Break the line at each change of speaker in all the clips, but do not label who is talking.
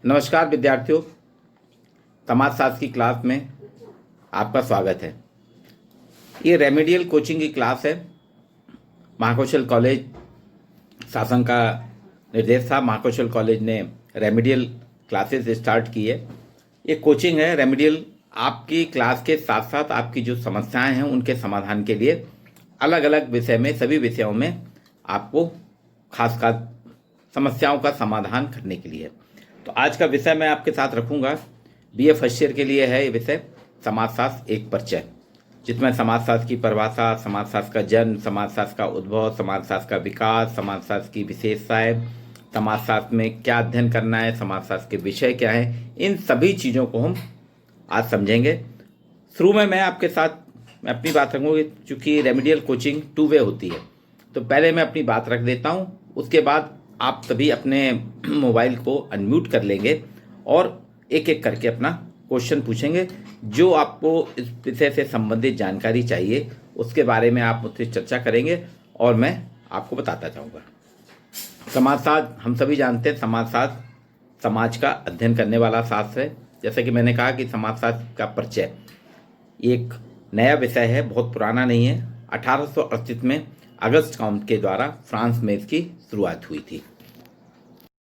नमस्कार विद्यार्थियों, समाजशास्त्र की क्लास में आपका स्वागत है। ये रेमेडियल कोचिंग की क्लास है। महाकौशल कॉलेज शासन का निर्देश था। महाकौशल कॉलेज ने रेमेडियल क्लासेस स्टार्ट की है। ये कोचिंग है रेमेडियल। आपकी क्लास के साथ साथ आपकी जो समस्याएं हैं उनके समाधान के लिए अलग अलग विषय में, सभी विषयों में आपको खास खास समस्याओं का समाधान करने के लिए। तो आज का विषय मैं आपके साथ रखूंगा। बीए फर्स्ट ईयर के लिए है ये विषय, समाजशास्त्र एक परिचय, जिसमें समाजशास्त्र की परिभाषा, समाजशास्त्र का जन्म, समाजशास्त्र का उद्भव, समाजशास्त्र का विकास, समाजशास्त्र की विशेषताएं, समाजशास्त्र में क्या अध्ययन करना है, समाजशास्त्र के विषय क्या हैं, इन सभी चीज़ों को हम आज समझेंगे। शुरू में मैं आपके साथ मैं अपनी बात रखूँगी। चूँकि रेमेडियल कोचिंग टू वे होती है, तो पहले मैं अपनी बात रख देता हूँ। उसके बाद आप सभी अपने मोबाइल को अनम्यूट कर लेंगे और एक एक करके अपना क्वेश्चन पूछेंगे। जो आपको इस विषय से संबंधित जानकारी चाहिए उसके बारे में आप मुझसे चर्चा करेंगे और मैं आपको बताता जाऊँगा। समाजशास्त्र हम सभी जानते हैं, समाजशास्त्र समाज का अध्ययन करने वाला शास्त्र है। जैसा कि मैंने कहा कि समाजशास्त्र का परिचय एक नया विषय है, बहुत पुराना नहीं है। 1838 में अगस्त कॉम्ट के द्वारा फ्रांस में इसकी शुरुआत हुई थी।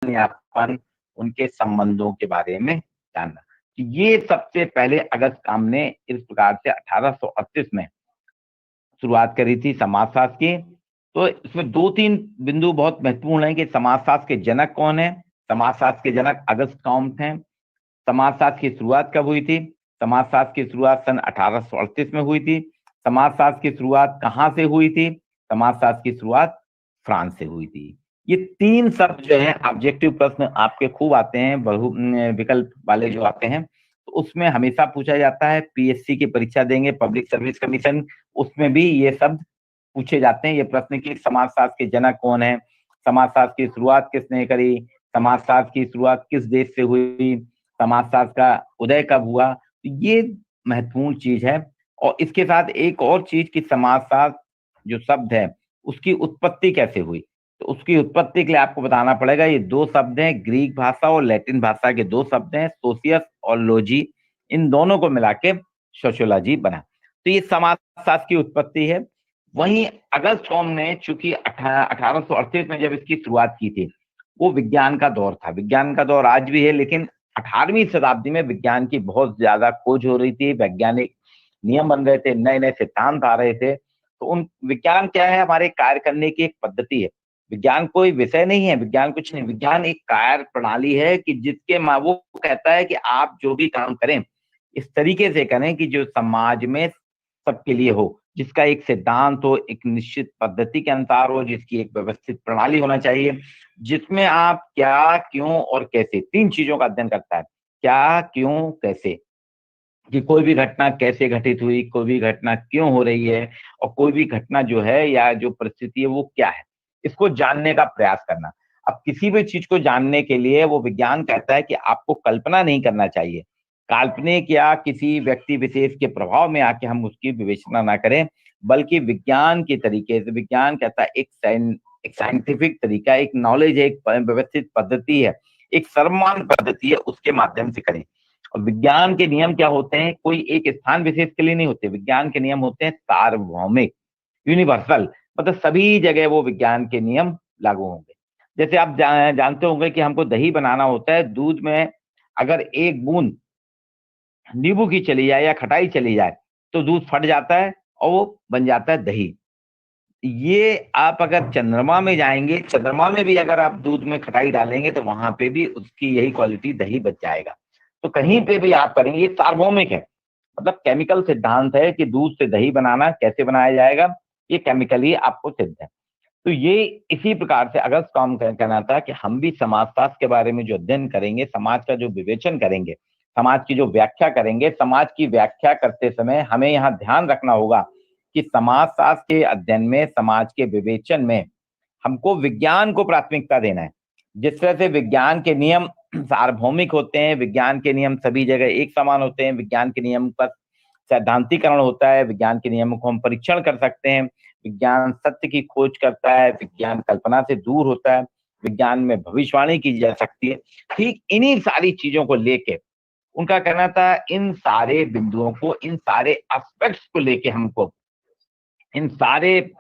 यापन उनके संबंधों के बारे में जानना, ये सबसे पहले अगस्त काम ने इस प्रकार से 1838 में शुरुआत करी थी समाजशास्त्र की। तो इसमें दो तीन बिंदु बहुत महत्वपूर्ण हैं कि समाजशास्त्र के जनक कौन है। समाजशास्त्र के जनक अगस्त कॉम्ट हैं। समाजशास्त्र की शुरुआत कब हुई थी? समाजशास्त्र की शुरुआत सन 1838 में हुई थी। समाजशास्त्र की शुरुआत कहाँ से हुई थी? समाजशास्त्र की शुरुआत फ्रांस से हुई थी। ये तीन शब्द जो है ऑब्जेक्टिव प्रश्न आपके खूब आते हैं, बहु विकल्प वाले जो आते हैं, तो उसमें हमेशा पूछा जाता है। पीएससी की परीक्षा देंगे, पब्लिक सर्विस कमीशन, उसमें भी ये शब्द पूछे जाते हैं, ये प्रश्न की समाजशास्त्र के जनक कौन है, समाजशास्त्र की शुरुआत किसने करी, समाजशास्त्र की शुरुआत किस देश से हुई, समाजशास्त्र का उदय कब हुआ। तो ये महत्वपूर्ण चीज है। और इसके साथ एक और चीज कि समाजशास्त्र जो शब्द है उसकी उत्पत्ति कैसे हुई। तो उसकी उत्पत्ति के लिए आपको बताना पड़ेगा। ये दो शब्द हैं, ग्रीक भाषा और लैटिन भाषा के दो शब्द हैं, सोशियस और लॉजी। इन दोनों को मिला के सोशियोलॉजी बना। तो ये समाजशास्त्र की उत्पत्ति है। वहीं अगस्त कॉम्ट ने चूंकि 1838 में जब इसकी शुरुआत की थी, वो विज्ञान का दौर था। विज्ञान का दौर आज भी है, लेकिन 18वीं शताब्दी में विज्ञान की बहुत ज्यादा खोज हो रही थी, वैज्ञानिक नियम बन रहे थे, नए नए सिद्धांत आ रहे थे। तो उन विज्ञान क्या है? हमारे कार्य करने की एक पद्धति है। विज्ञान कोई विषय नहीं है, विज्ञान कुछ नहीं, विज्ञान एक कार्य प्रणाली है कि जिसके वो कहता है कि आप जो भी काम करें इस तरीके से करें कि जो समाज में सबके लिए हो, जिसका एक सिद्धांत हो, एक निश्चित पद्धति के अनुसार हो, जिसकी एक व्यवस्थित प्रणाली होना चाहिए, जिसमें आप क्या, क्यों और कैसे, तीन चीजों का अध्ययन करता है। क्या, क्यों, कैसे, कि कोई भी घटना कैसे घटित हुई, कोई भी घटना क्यों हो रही है, और कोई भी घटना जो है या जो परिस्थिति है वो क्या है, इसको जानने का प्रयास करना। अब किसी भी चीज को जानने के लिए वो विज्ञान कहता है कि आपको कल्पना नहीं करना चाहिए, काल्पनिक या किसी व्यक्ति विशेष के प्रभाव में आके हम उसकी विवेचना ना करें, बल्कि विज्ञान के तरीके से। विज्ञान कहता है एक साइंटिफिक तरीका, एक नॉलेज है, एक व्यवस्थित पद्धति है, एक सर्वमान्य पद्धति है, उसके माध्यम से करें। और विज्ञान के नियम क्या होते हैं? कोई एक स्थान विशेष के लिए नहीं होते, विज्ञान के नियम होते हैं सार्वभौमिक, यूनिवर्सल, मतलब सभी जगह वो विज्ञान के नियम लागू होंगे। जैसे आप जानते होंगे कि हमको दही बनाना होता है, दूध में अगर एक बूंद नींबू की चली जाए या खटाई चली जाए तो दूध फट जाता है और वो बन जाता है दही। ये आप अगर चंद्रमा में जाएंगे, चंद्रमा में भी अगर आप दूध में खटाई डालेंगे तो वहां पे भी उसकी यही क्वालिटी दही बच जाएगा। तो कहीं पे भी आप करेंगे, ये सार्वभौमिक है, मतलब केमिकल सिद्धांत है कि दूध से दही बनाना कैसे बनाया जाएगा, ये केमिकली आपको सिद्ध है। तो ये इसी प्रकार से अगस्त कॉम्ट कहना था कि हम भी समाजशास्त्र के बारे में जो अध्ययन करेंगे, समाज का जो विवेचन करेंगे, समाज की जो व्याख्या करेंगे, समाज की व्याख्या करते समय हमें यहाँ ध्यान रखना होगा कि समाजशास्त्र के अध्ययन में, समाज के विवेचन में हमको विज्ञान को प्राथमिकता देना है। जिस तरह से विज्ञान के नियम सार्वभौमिक होते हैं, विज्ञान के नियम सभी जगह एक समान होते हैं, विज्ञान के नियम पर सैद्धांतिकरण होता है, विज्ञान के नियमों को हम परीक्षण कर सकते हैं, विज्ञान सत्य की खोज करता है, विज्ञान कल्पना से दूर होता है। विज्ञान में भविष्यवाणी की जा सकती है। ठीक इन्हीं सारी चीजों को लेके उनका कहना था, इन सारे बिंदुओं को, इन सारे एस्पेक्ट्स को लेके हमको, इन सारे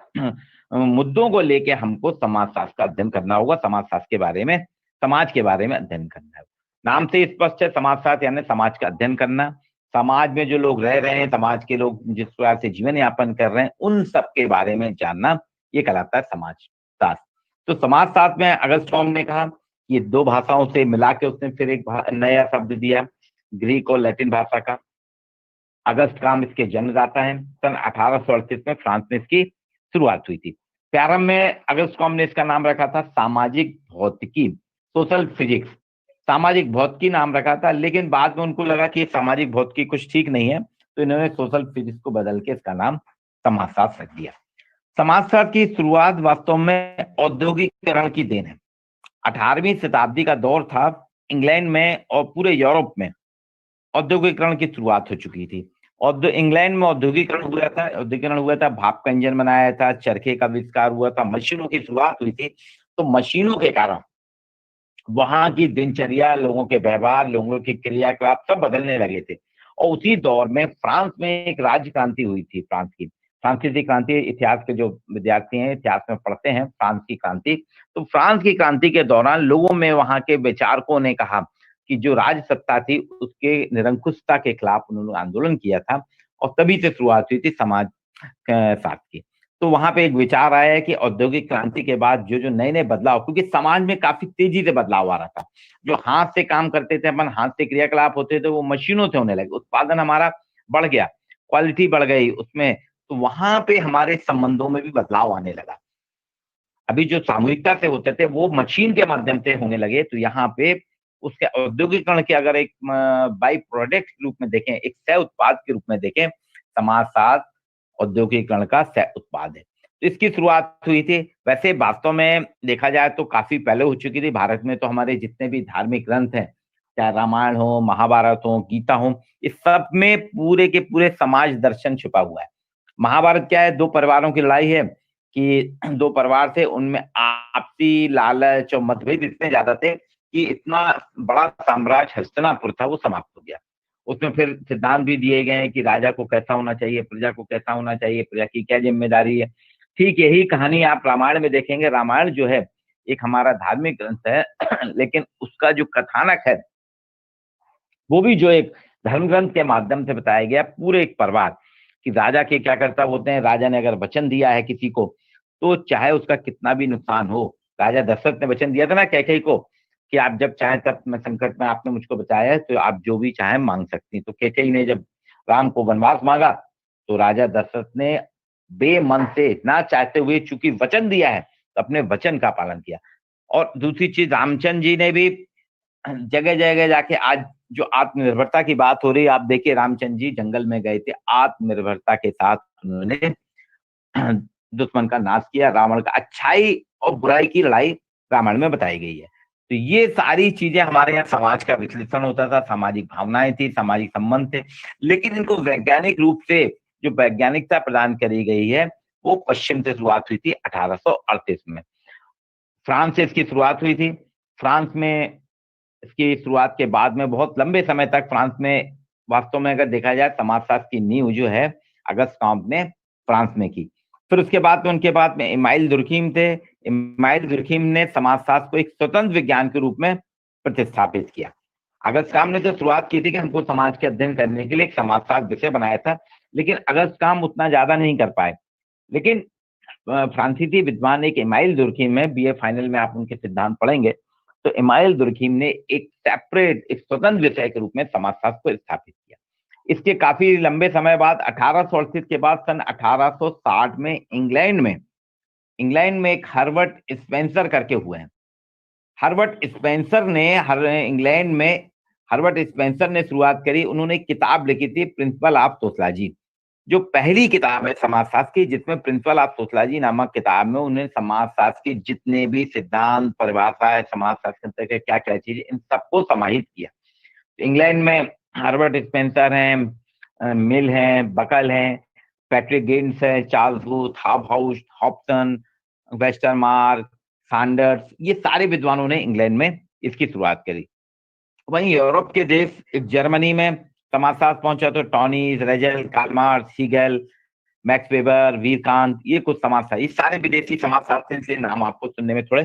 मुद्दों को लेके हमको समाजशास्त्र का अध्ययन करना होगा, समाजशास्त्र के बारे में, समाज के बारे में अध्ययन करना है। नाम से स्पष्ट है, समाजशास्त्र यानी समाज का अध्ययन करना। समाज में जो लोग रह रहे हैं, समाज के लोग जिस प्रकार से जीवन यापन कर रहे हैं, उन सब के बारे में जानना, ये कहलाता है समाजशास्त्र। तो समाजशास्त्र में अगस्त कॉम ने कहा, ये दो भाषाओं से मिला के उसने फिर एक नया शब्द दिया, ग्रीक और लैटिन भाषा का। अगस्त काम इसके जन्मदाता है। सन 1838 में फ्रांस में इसकी शुरुआत हुई थी। प्रारंभ में अगस्त कॉम ने इसका नाम रखा था सामाजिक भौतिकी, सोशल फिजिक्स, सामाजिक भौतिकी नाम रखा था, लेकिन बाद में उनको लगा कि सामाजिक भौतिकी कुछ ठीक नहीं है, तो इन्होंने सोशल फिजिक्स को बदल के इसका नाम समाजशास्त्र रख दिया। समाजशास्त्र की शुरुआत वास्तव में औद्योगिकीकरण की देन है। 18वीं शताब्दी का दौर था, इंग्लैंड में और पूरे यूरोप में औद्योगिकरण की शुरुआत हो चुकी थी। और इंग्लैंड में औद्योगिकरण हुआ था, भाप का इंजन बनाया था, चरखे का आविष्कार हुआ था, मशीनों की शुरुआत हुई थी। तो मशीनों के कारण वहां की दिनचर्या, लोगों के व्यवहार, लोगों के क्रियाकलाप सब बदलने लगे थे। और उसी दौर में फ्रांस में एक राज्य क्रांति हुई थी, फ्रांस की फ्रांसीसी क्रांति। इतिहास के जो विद्यार्थी हैं, इतिहास में पढ़ते हैं फ्रांस की क्रांति। तो फ्रांस की क्रांति के दौरान लोगों में, वहां के विचारकों ने कहा कि जो राज सत्ता थी उसके निरंकुशता के खिलाफ उन्होंने आंदोलन किया था, और तभी से शुरुआत हुई थी समाज शास्त्र की। तो वहां पे एक विचार आया है कि औद्योगिक क्रांति के बाद जो जो नए नए बदलाव, क्योंकि समाज में काफी तेजी से बदलाव आ रहा था, जो हाथ से काम करते थे, अपन हाथ से क्रियाकलाप होते थे, वो मशीनों से होने लगे, उत्पादन हमारा बढ़ गया, क्वालिटी बढ़ गई उसमें। तो वहां पे हमारे संबंधों में भी बदलाव आने लगा। अभी जो सामूहिकता से होते थे वो मशीन के माध्यम से होने लगे। तो यहाँ पे उसके औद्योगिकरण के अगर एक बाई प्रोडक्ट के रूप में देखें, एक सह उत्पाद के रूप में देखें, समाजशास्त्र औद्योगिकरण का सह उत्पाद है। तो इसकी शुरुआत हुई थी। वैसे वास्तव में देखा जाए तो काफी पहले हो चुकी थी। भारत में तो हमारे जितने भी धार्मिक ग्रंथ हैं, चाहे रामायण हो, महाभारत हो, गीता हो, इस सब में पूरे के पूरे समाज दर्शन छुपा हुआ है। महाभारत क्या है, दो परिवारों की लड़ाई है कि दो परिवार थे, उनमें आपसी लालच और मतभेद इतने ज्यादा थे कि इतना बड़ा साम्राज्य हस्तिनापुर था, वो समाप्त हो गया। उसमें फिर सिद्धांत भी दिए गए हैं कि राजा को कैसा होना चाहिए, प्रजा को कैसा होना चाहिए, प्रजा की क्या जिम्मेदारी है। ठीक यही कहानी आप रामायण में देखेंगे। रामायण जो है एक हमारा धार्मिक ग्रंथ है लेकिन उसका जो कथानक है वो भी जो एक धर्म ग्रंथ के माध्यम से बताया गया, पूरे एक परिवार कि राजा के क्या कर्तव्य होते हैं। राजा ने अगर वचन दिया है किसी को, तो चाहे उसका कितना भी नुकसान हो। राजा दशरथ ने वचन दिया था ना कैकेयी को कि आप जब चाहें तब, मैं संकट में आपने मुझको बचाया है, तो आप जो भी चाहें मांग सकती हैं। तो कैकेयी ने जब राम को वनवास मांगा, तो राजा दशरथ ने बेमन से, ना चाहते हुए, चूंकि वचन दिया है, तो अपने वचन का पालन किया। और दूसरी चीज, रामचंद्र जी ने भी जगह जगह जाके, आज जो आत्मनिर्भरता की बात हो रही है, आप देखिए रामचंद्र जी जंगल में गए थे, आत्मनिर्भरता के साथ उन्होंने दुश्मन का नाश किया। रावण का, अच्छाई और बुराई की लड़ाई रामायण में बताई गई है। तो ये सारी चीजें हमारे यहाँ समाज का विश्लेषण होता था, सामाजिक भावनाएं थी, सामाजिक संबंध थे। लेकिन इनको वैज्ञानिक रूप से जो वैज्ञानिकता प्रदान करी गई है, वो पश्चिम से शुरुआत हुई थी 1838 में। फ्रांस से इसकी शुरुआत हुई थी। फ्रांस में इसकी शुरुआत के बाद में बहुत लंबे समय तक फ्रांस में, वास्तव में अगर देखा जाए, समाजशास्त्र की नींव जो है अगस्त कॉम्ट ने फ्रांस में की। फिर उसके बाद में, उनके बाद में इमाइल दुर्खीम थे। इमाइल दुर्खीम ने समाजशास्त्र को एक स्वतंत्र विज्ञान के रूप में प्रतिस्थापित किया। अगस्त कॉम्ट ने तो शुरुआत की थी कि हमको समाज के अध्ययन करने के लिए एक समाजशास्त्र विषय बनाया था, लेकिन अगस्त कॉम्ट उतना ज्यादा नहीं कर पाए। लेकिन फ्रांसीसी विद्वान एक इमाइल दुर्खीम है, बीए फाइनल में आप उनके सिद्धांत पढ़ेंगे, तो इमाइल दुर्खीम ने एक सेपरेट, एक स्वतंत्र विषय के रूप में समाजशास्त्र को स्थापित किया। इसके काफी लंबे समय बाद 1838 के बाद सन 1860 में इंग्लैंड में एक हर्बर्ट स्पेंसर करके हुए हैं। हर्बर्ट स्पेंसर ने शुरुआत करी। उन्होंने एक किताब लिखी थी, प्रिंसिपल ऑफ सोशियोलॉजी, जो पहली किताब है समाजशास्त्र की, जिसमें प्रिंसिपल ऑफ सोशियोलॉजी नामक किताब में उन्होंने समाजशास्त्र के जितने भी सिद्धांत, परिभाषाएं, समाजशास्त्र के क्या क्या चीजें, इन सबको समाहित किया। इंग्लैंड में हर्बर्ट स्पेंसर हैं, मिल हैं, बकल हैं, पैट्रिक गिन्स है, Charles booth, Hobhouse, Hobson, Westermarck, Sanders, ये सारे विद्वानों ने इंग्लैंड में इसकी शुरुआत करी। वहीं यूरोप के देश, एक जर्मनी में समाजशास्त्र पहुंचा तो टॉनीज, रेजल, Karl Marx, Hegel, Max Weber, वीरकांत, ये कुछ समाजशास्त्री, ये सारे विदेशी समाजशास्त्री से नाम आपको सुनने में थोड़े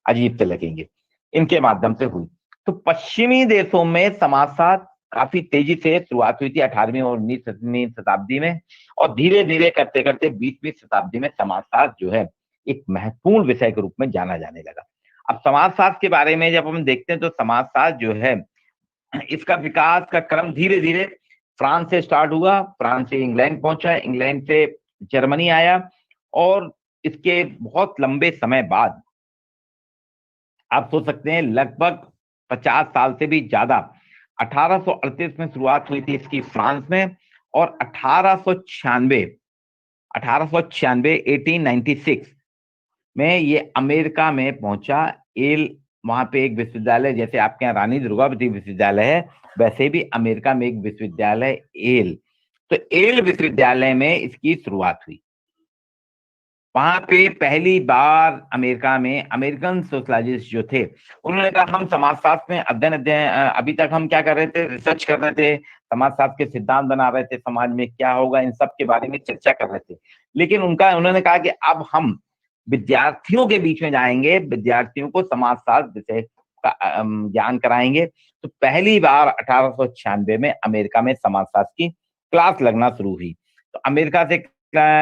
अजीब से लगेंगे, इनके माध्यम से हुई। तो पश्चिमी देशों में समाजशास्त्र काफी तेजी से शुरुआत हुई थी 18वीं और 19वीं शताब्दी में, और धीरे धीरे करते करते 20वीं शताब्दी में समाजशास्त्र जो है एक महत्वपूर्ण विषय के रूप में जाना जाने लगा। अब समाजशास्त्र के बारे में जब हम देखते हैं तो समाजशास्त्र जो है इसका विकास का क्रम धीरे धीरे फ्रांस से स्टार्ट हुआ, फ्रांस से इंग्लैंड पहुंचा, इंग्लैंड से जर्मनी आया, और इसके बहुत लंबे समय बाद, आप सोच सकते हैं लगभग 50 साल से भी ज्यादा, 1838 में शुरुआत हुई थी इसकी फ्रांस में, और 1896 में ये अमेरिका में पहुंचा। एल, वहां पे एक विश्वविद्यालय, जैसे आपके यहाँ रानी दुर्गावती विश्वविद्यालय है, वैसे भी अमेरिका में एक विश्वविद्यालय एल, तो एल विश्वविद्यालय में इसकी शुरुआत हुई। वहां पे पहली बार अमेरिका में अमेरिकन सोशलॉजिस्ट जो थे, उन्होंने कहा हम समाजशास्त्र में अध्ययन अभी तक हम क्या कर रहे थे, रिसर्च कर रहे थे, समाजशास्त्र के सिद्धांत बना रहे थे, समाज में क्या होगा इन सब के बारे में चर्चा कर रहे थे। लेकिन उन्होंने कहा कि अब हम विद्यार्थियों के बीच में जाएंगे, विद्यार्थियों को समाजशास्त्र विषय का ज्ञान कराएंगे। तो पहली बार 1896 में अमेरिका में समाजशास्त्र की क्लास लगना शुरू हुई। तो अमेरिका से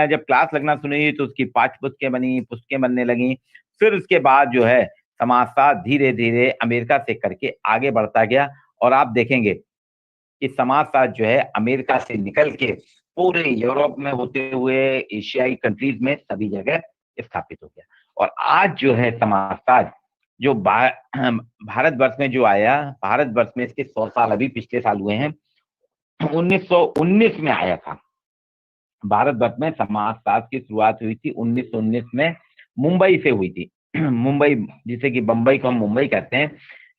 जब क्लास लगना शुरू हुई तो उसकी पाठ्य पुस्तकें बनी, पुस्तकें बनने लगी। फिर उसके बाद जो है समाजशास्त्र धीरे धीरे अमेरिका से करके आगे बढ़ता गया, और आप देखेंगे कि समाजशास्त्र जो है अमेरिका से निकल के पूरे यूरोप में होते हुए एशियाई कंट्रीज में सभी जगह स्थापित हो गया। और आज जो है समाजशास्त्र जो भारतवर्ष में जो आया, भारतवर्ष में इसके 100 साल अभी पिछले साल हुए हैं, 1919 में आया था। भारतवर्ष में समाजशास्त्र की शुरुआत हुई थी 1919 में, मुंबई से हुई थी। मुंबई, जिसे कि बंबई को हम मुंबई कहते हैं,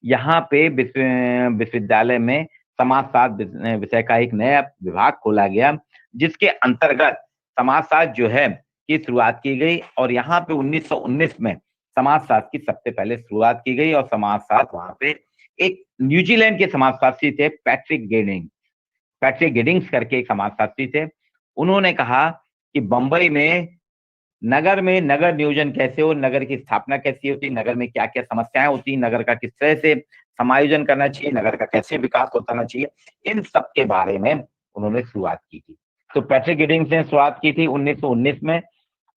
यहाँ पे विश्वविद्यालय में समाजशास्त्र विषय का एक नया विभाग खोला गया, जिसके अंतर्गत समाजशास्त्र जो है की शुरुआत की गई। और यहाँ पे 1919 में समाजशास्त्र की सबसे पहले शुरुआत की गई, और समाजशास्त्र वहां पे एक न्यूजीलैंड के समाजशास्त्री थे, पैट्रिक गिडिंग्स करके एक समाजशास्त्री थे। उन्होंने कहा कि बंबई में नगर नियोजन कैसे हो, नगर की स्थापना कैसी होती, नगर में क्या क्या समस्याएं होती, नगर का किस तरह से समायोजन करना चाहिए, नगर का कैसे विकास होना चाहिए, इन सब के बारे में उन्होंने शुरुआत की थी। तो पैट्रिक गिडिंग्स ने शुरुआत की थी 1919 में।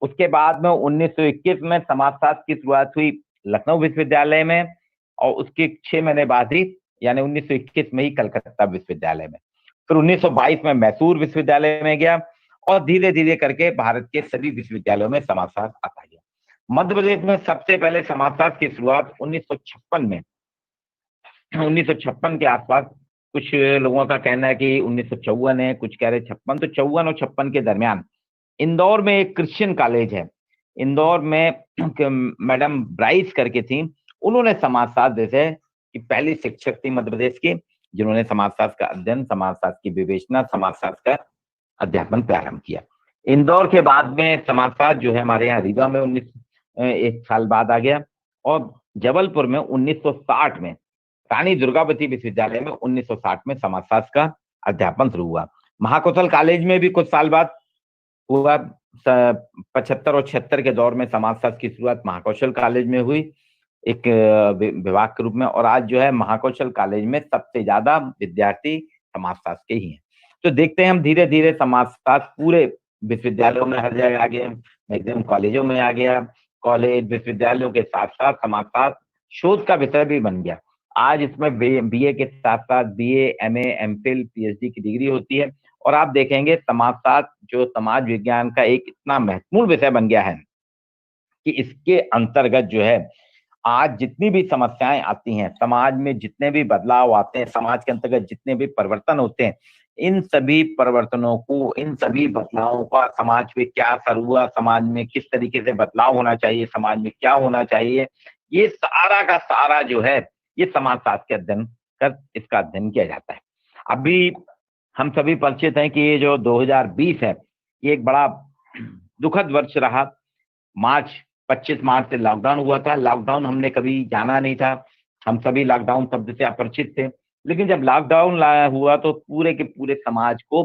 उसके बाद में 1921 में समाजशास्त्र की शुरुआत हुई लखनऊ विश्वविद्यालय में, और उसके 6 महीने बाद ही यानी 1921 में ही कलकत्ता विश्वविद्यालय में। फिर 1922 में मैसूर विश्वविद्यालय में गया, और धीरे धीरे करके भारत के सभी विश्वविद्यालयों में समाजशास्त्र आता गया। मध्य प्रदेश में सबसे पहले समाजशास्त्र की शुरुआत 1956 के आसपास, कुछ लोगों का कहना है कि 1954 है, कुछ कह रहे 56, तो 54 और 56 के दरमियान इंदौर में एक क्रिश्चियन कॉलेज है, इंदौर में मैडम ब्राइस करके थी, उन्होंने समाजशास्त्र जैसे कि पहली शिक्षक थी मध्य प्रदेश की, जिन्होंने समाजशास्त्र का अध्ययन, समाजशास्त्र की विवेचना, समाजशास्त्र का अध्यापन प्रारंभ किया। इंदौर के बाद में समाजशास्त्र जो है हमारे यहाँ रीवा में 1 साल बाद आ गया, और जबलपुर में 1960 में, रानी दुर्गावती विश्वविद्यालय में 1960 में समाजशास्त्र का अध्यापन शुरू हुआ। महाकौशल कॉलेज में भी कुछ साल बाद हुआ, 75 और 76 के दौर में समाजशास्त्र की शुरुआत महाकौशल कॉलेज में हुई, एक विभाग के रूप में। और आज जो है महाकौशल कॉलेज में सबसे ज्यादा विद्यार्थी समाजशास्त्र के ही हैं। तो देखते हैं हम धीरे धीरे समाजशास्त्र पूरे विश्वविद्यालयों में हर जगह आ गया, मैक्सिमम कॉलेजों में आ गया, कॉलेज विश्वविद्यालयों के साथ साथ समाजशास्त्र शोध का विषय भी बन गया। आज इसमें बीए के साथ साथ बीए, एमए, एमफिल, पीएचडी की डिग्री होती है। और आप देखेंगे समाजशास्त्र जो समाज विज्ञान का एक इतना महत्वपूर्ण विषय बन गया है कि इसके अंतर्गत जो है आज जितनी भी समस्याएं आती हैं, समाज में जितने भी बदलाव आते हैं, समाज के अंतर्गत जितने भी परिवर्तन होते हैं, इन सभी परिवर्तनों को, इन सभी बदलावों का समाज पे क्या असर हुआ, समाज में किस तरीके से बदलाव होना चाहिए, समाज में क्या होना चाहिए, ये सारा का सारा जो है ये समाजशास्त्र के अध्ययन कर इसका अध्ययन किया जाता है। अभी हम सभी परिचित हैं कि ये जो 2020 है, ये एक बड़ा दुखद वर्ष रहा। मार्च 25 मार्च से लॉकडाउन हुआ था। लॉकडाउन हमने कभी जाना नहीं था, हम सभी लॉकडाउन शब्द से अपरिचित थे। लेकिन जब लॉकडाउन हुआ तो पूरे के पूरे समाज को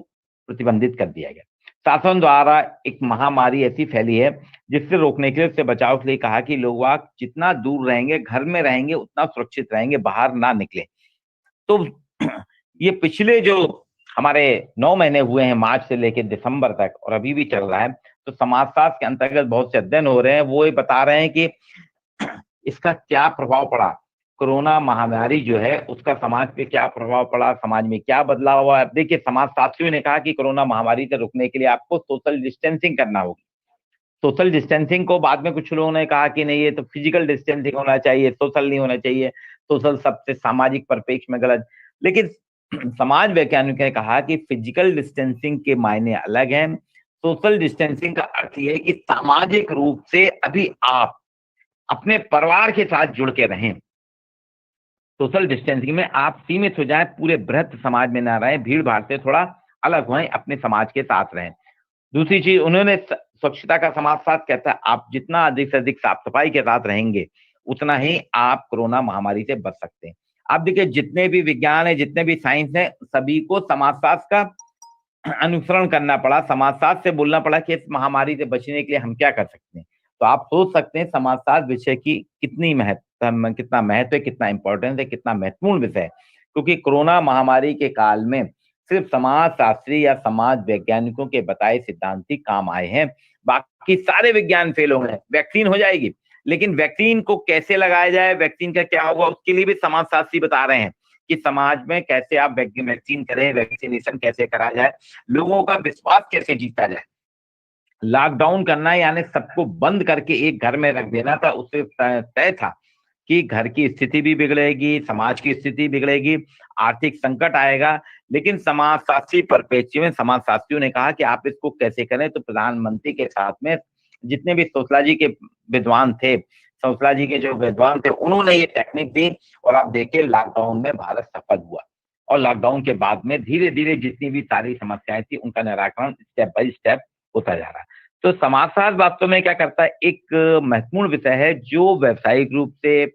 प्रतिबंधित कर दिया गया। शासन द्वारा एक महामारी ऐसी फैली है जिससे रोकने के लिए, उससे बचाव के लिए कहा कि लोग जितना दूर रहेंगे, घर में रहेंगे, उतना सुरक्षित रहेंगे, बाहर ना निकले। तो ये पिछले जो हमारे 9 महीने हुए हैं, मार्च से लेकर दिसंबर तक, और अभी भी चल रहा है, तो समाजशास्त्र के अंतर्गत बहुत से अध्ययन हो रहे हैं। वो ये बता रहे हैं कि इसका क्या प्रभाव पड़ा, कोरोना महामारी जो है उसका समाज पे क्या प्रभाव पड़ा, समाज में क्या बदलाव हुआ। अब देखिए, समाजशास्त्रियों ने कहा कि कोरोना महामारी से रुकने के लिए आपको सोशल डिस्टेंसिंग करना होगी। सोशल डिस्टेंसिंग को बाद में कुछ लोगों ने कहा कि नहीं, ये तो फिजिकल डिस्टेंसिंग होना चाहिए, सोशल नहीं होना चाहिए, सोशल सबसे सामाजिक परिप्रेक्ष्य में गलत। लेकिन समाज वैज्ञानिक ने कहा कि फिजिकल डिस्टेंसिंग के मायने अलग हैं। सोशल डिस्टेंसिंग का अर्थ ये है कि सामाजिक रूप से अभी आप अपने परिवार के साथ जुड़ के रहें। सोशल डिस्टेंसिंग में आप सीमित हो जाएं, पूरे बृहत समाज में ना रहें, भीड़ भाड़ से थोड़ा अलग होएं, अपने समाज के साथ रहें। दूसरी चीज उन्होंने स्वच्छता का समाजशास्त्र कहता है, आप जितना अधिक से अधिक साफ सफाई के साथ रहेंगे, उतना ही आप कोरोना महामारी से बच सकते हैं। आप देखिए, जितने भी विज्ञान है, जितने भी साइंस है, सभी को समाजशास्त्र का अनुसरण करना पड़ा, समाजशास्त्र से बोलना पड़ा कि इस महामारी से बचने के लिए हम क्या कर सकते हैं। तो आप सोच सकते हैं समाजशास्त्र विषय की कितनी कितना महत्व है, कितना इंपॉर्टेंस है, कितना महत्वपूर्ण विषय है। क्योंकि कोरोना महामारी के काल में सिर्फ समाज शास्त्री या समाज वैज्ञानिकों के बताए सिद्धांत ही काम आए हैं, बाकी सारे विज्ञान फेल हो गए। वैक्सीन हो जाएगी, लेकिन वैक्सीन को कैसे लगाया जाए, वैक्सीन का क्या होगा, उसके लिए भी समाज शास्त्री बता रहे हैं कि समाज में कैसे आप वैक्सीन करें, वैक्सीनेशन कैसे करा जाए, लोगों का विश्वास कैसे जीता जाए। लॉकडाउन करना यानी सबको बंद करके एक घर में रख देना था, उससे तय था कि घर की स्थिति भी बिगड़ेगी, समाज की स्थिति बिगड़ेगी, आर्थिक संकट आएगा। लेकिन समाजशास्त्री परिप्रेक्ष्य में समाजशास्त्रियों ने कहा कि आप इसको कैसे करें। तो प्रधानमंत्री के साथ में जितने भी सोशलॉजी के विद्वान थे, सोशलॉजी के जो विद्वान थे, उन्होंने ये टेक्निक दी, और आप देखिए लॉकडाउन में भारत सफल हुआ। और लॉकडाउन के बाद में धीरे धीरे जितनी भी सारी समस्याएं थी, उनका निराकरण स्टेप बाय स्टेप होता जा रहा है। तो समाजशास्त्र वास्तव में क्या करता है, एक महत्वपूर्ण विषय है जो व्यावसायिक रूप से,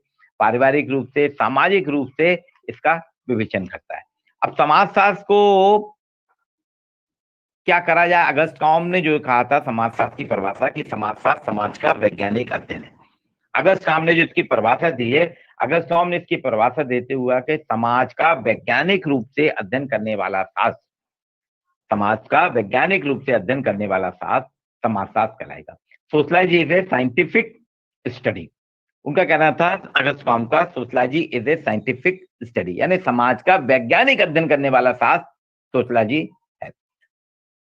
पारिवारिक रूप से, सामाजिक रूप से इसका विवेचन करता है। अब समाजशास्त्र को क्या करा जाए, अगस्त कॉम ने जो कहा था समाजशास्त्र की परिभाषा कि समाजशास्त्र समाज का वैज्ञानिक अध्ययन है। अगस्त कॉम ने जो इसकी परिभाषा दी है, अगस्त कॉम ने इसकी परिभाषा देते हुआ कि समाज का वैज्ञानिक रूप से अध्ययन करने वाला शास्त्र, समाज का वैज्ञानिक रूप से अध्ययन करने वाला शास्त्र समाजशास्त्र कहलाएगा। Sociology is a scientific study, उनका कहना था अगस्त कॉम का, sociology is a scientific study, यानी समाज का वैज्ञानिक अध्ययन करने वाला शास्त्र सोशलॉजी है।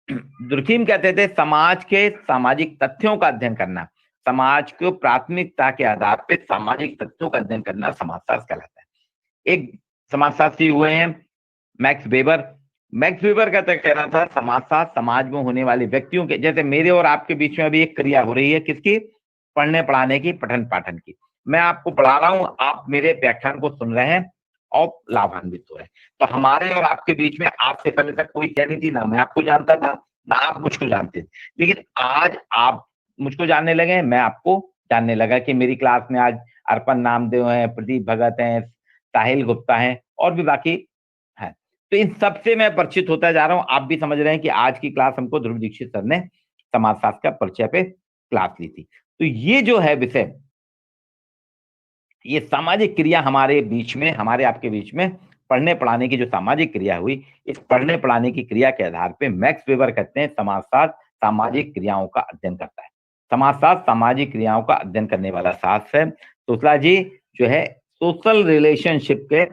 दुर्खीम कहते थे समाज के सामाजिक तथ्यों का अध्ययन करना, समाज को प्राथमिकता के आधार पर सामाजिक तथ्यों का अध्ययन करना समाजशास्त्र कहलाता है। एक समाजशास्त्री हुए हैं मैक्स वेबर। मैक्स वेबर का कहना था समाजशास्त्र समाज में होने वाले व्यक्तियों के, जैसे मेरे और आपके बीच में अभी एक क्रिया हो रही है, किसकी, पढ़ने पढ़ाने की, पठन पाठन की। मैं आपको पढ़ा रहा हूं, आप मेरे व्याख्यान को सुन रहे हैं और लाभान्वित हो रहे हैं। तो हमारे और आपके बीच में आपसे पहले तक कोई क्या नहीं थी, ना मैं आपको जानता था ना आप मुझको जानते थे। लेकिन आज आप मुझको जानने लगे, मैं आपको जानने लगा कि मेरी क्लास में आज अर्पण नामदेव हैं, प्रदीप भगत हैं, साहिल गुप्ता हैं, और भी बाकी हैं। तो इन सबसे मैं परिचित होता जा रहा हूं। आप भी समझ रहे हैं कि आज की क्लास हमको ध्रुव दीक्षित सर ने समाजशास्त्र का परिचय पे क्लास ली थी। तो ये जो है विषय, ये सामाजिक क्रिया हमारे बीच में, हमारे आपके बीच में पढ़ने पढ़ाने की जो सामाजिक क्रिया हुई, इस पढ़ने पढ़ाने की क्रिया के आधार पे मैक्स वेबर कहते हैं समाजशास्त्र सामाजिक क्रियाओं का अध्ययन करता है। समाजशास्त्र सामाजिक क्रियाओं का अध्ययन करने वाला शास्त्र है। सोशलॉजी जो है सोशल रिलेशनशिप के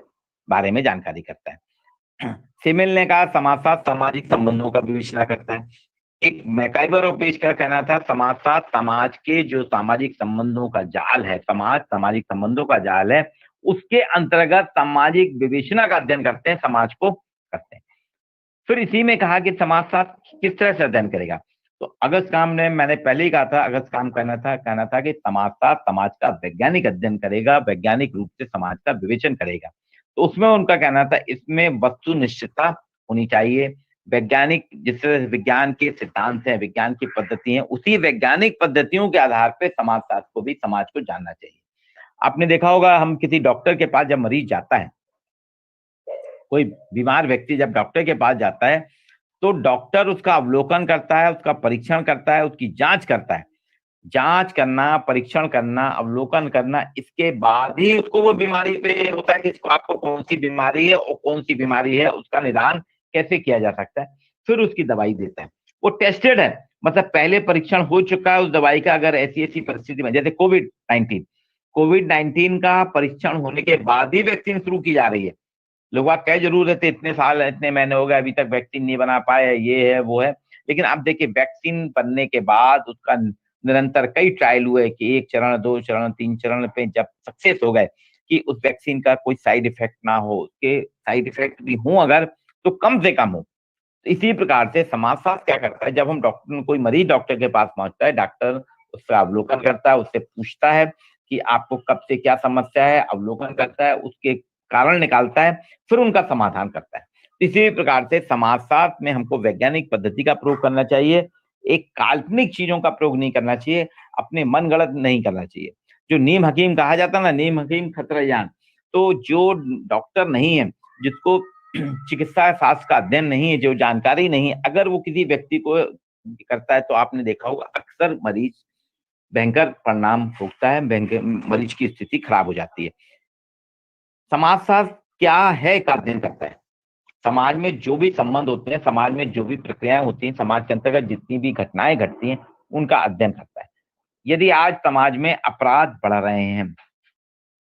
बारे में जानकारी करता है। सिमिल ने कहा समाजशास्त्र सामाजिक संबंधों का विवेचना करता है। एक मैकाइवर और पेज का कहना था समाजशास्त्र समाज के जो सामाजिक संबंधों का जाल है, समाज सामाजिक संबंधों का जाल है, उसके अंतर्गत सामाजिक विवेचना का अध्ययन करते हैं, समाज को करते हैं। फिर इसी में कहा कि समाजशास्त्र किस तरह से अध्ययन करेगा। तो अगस्त काम ने, मैंने पहले ही कहा था, अगस्त काम कहना था कि समाजशास्त्र समाज का वैज्ञानिक अध्ययन करेगा, वैज्ञानिक रूप से समाज का विवेचन करेगा। तो उसमें उनका कहना था इसमें वस्तुनिष्ठता होनी चाहिए, वैज्ञानिक जिस विज्ञान के सिद्धांत हैं, विज्ञान की पद्धति है, उसी वैज्ञानिक पद्धतियों के आधार पे समाजशास्त्र को भी समाज को जानना चाहिए। आपने देखा होगा, हम किसी डॉक्टर के पास जब मरीज जाता है, कोई बीमार व्यक्ति जब डॉक्टर के पास जाता है, तो डॉक्टर उसका अवलोकन करता है, उसका परीक्षण करता है, उसकी जांच करता है। जांच करना, परीक्षण करना, अवलोकन करना, इसके बाद ही उसको वो बीमारी पे होता है कि इसको आपको कौन सी बीमारी है और कौन सी बीमारी है, उसका निदान कैसे किया जा सकता है, फिर उसकी दवाई देता है। वो टेस्टेड है, मतलब पहले परीक्षण हो चुका है उस दवाई का। अगर ऐसी ऐसी परिस्थिति में, जैसे कोविड-19 का परीक्षण होने के बाद ही वैक्सीन शुरू की जा रही है। लोग बाग कह जरूर रहे थे इतने साल, इतने महीने हो गए, अभी तक वैक्सीन नहीं बना पाए, ये है वो है, लेकिन आप देखिए वैक्सीन बनने के बाद उसका निरंतर कई ट्रायल हुए कि 1 चरण, 2 चरण, 3 चरण पे जब सक्सेस हो गए कि उस वैक्सीन का कोई साइड इफेक्ट ना हो, उसके साइड इफेक्ट भी हों अगर तो कम से कम हो। तो इसी प्रकार से समाजशास्त्र क्या करता है, जब हम डॉक्टर, कोई मरीज डॉक्टर के पास पहुंचता है, डॉक्टर उसका अवलोकन करता है, उससे पूछता है कि आपको कब से क्या समस्या है, अवलोकन करता है, उसके कारण निकालता है, फिर उनका समाधान करता है। इसी प्रकार से समाजशास्त्र में हमको वैज्ञानिक पद्धति का प्रयोग करना चाहिए, एक काल्पनिक चीजों का प्रयोग नहीं करना चाहिए, अपने मन गढ़ंत नहीं करना चाहिए। जो नीम हकीम कहा जाता है ना, नीम हकीम खतरजान, तो जो डॉक्टर नहीं है, जिसको चिकित्सा शास्त्र का अध्ययन नहीं है, जो जानकारी नहीं है, अगर वो किसी व्यक्ति को करता है तो आपने देखा होगा अक्सर मरीज भयंकर परिणाम भोगता है, मरीज की स्थिति खराब हो जाती है। समाजशास्त्र क्या है का अध्ययन करता है। समाज में जो भी संबंध होते हैं, समाज में जो भी प्रक्रियाएं होती हैं, समाज के अंतर्गत जितनी भी घटनाएं घटती हैं, उनका अध्ययन करता है। यदि आज समाज में अपराध बढ़ रहे हैं,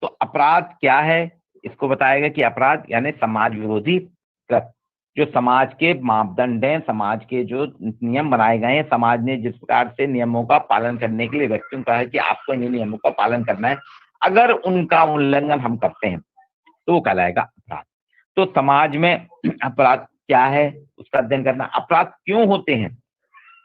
तो अपराध क्या है, इसको बताएगा कि अपराध यानी समाज विरोधी कृत्य। जो समाज के मापदंड हैं, समाज के जो नियम बनाए गए हैं, समाज ने जिस प्रकार से नियमों का पालन करने के लिए व्यक्तियों को कहा है कि आपको इन नियमों का पालन करना है, अगर उनका उल्लंघन हम करते हैं तो वो कहलाएगा अपराध। तो समाज में अपराध क्या है उसका अध्ययन करना, अपराध क्यों होते हैं,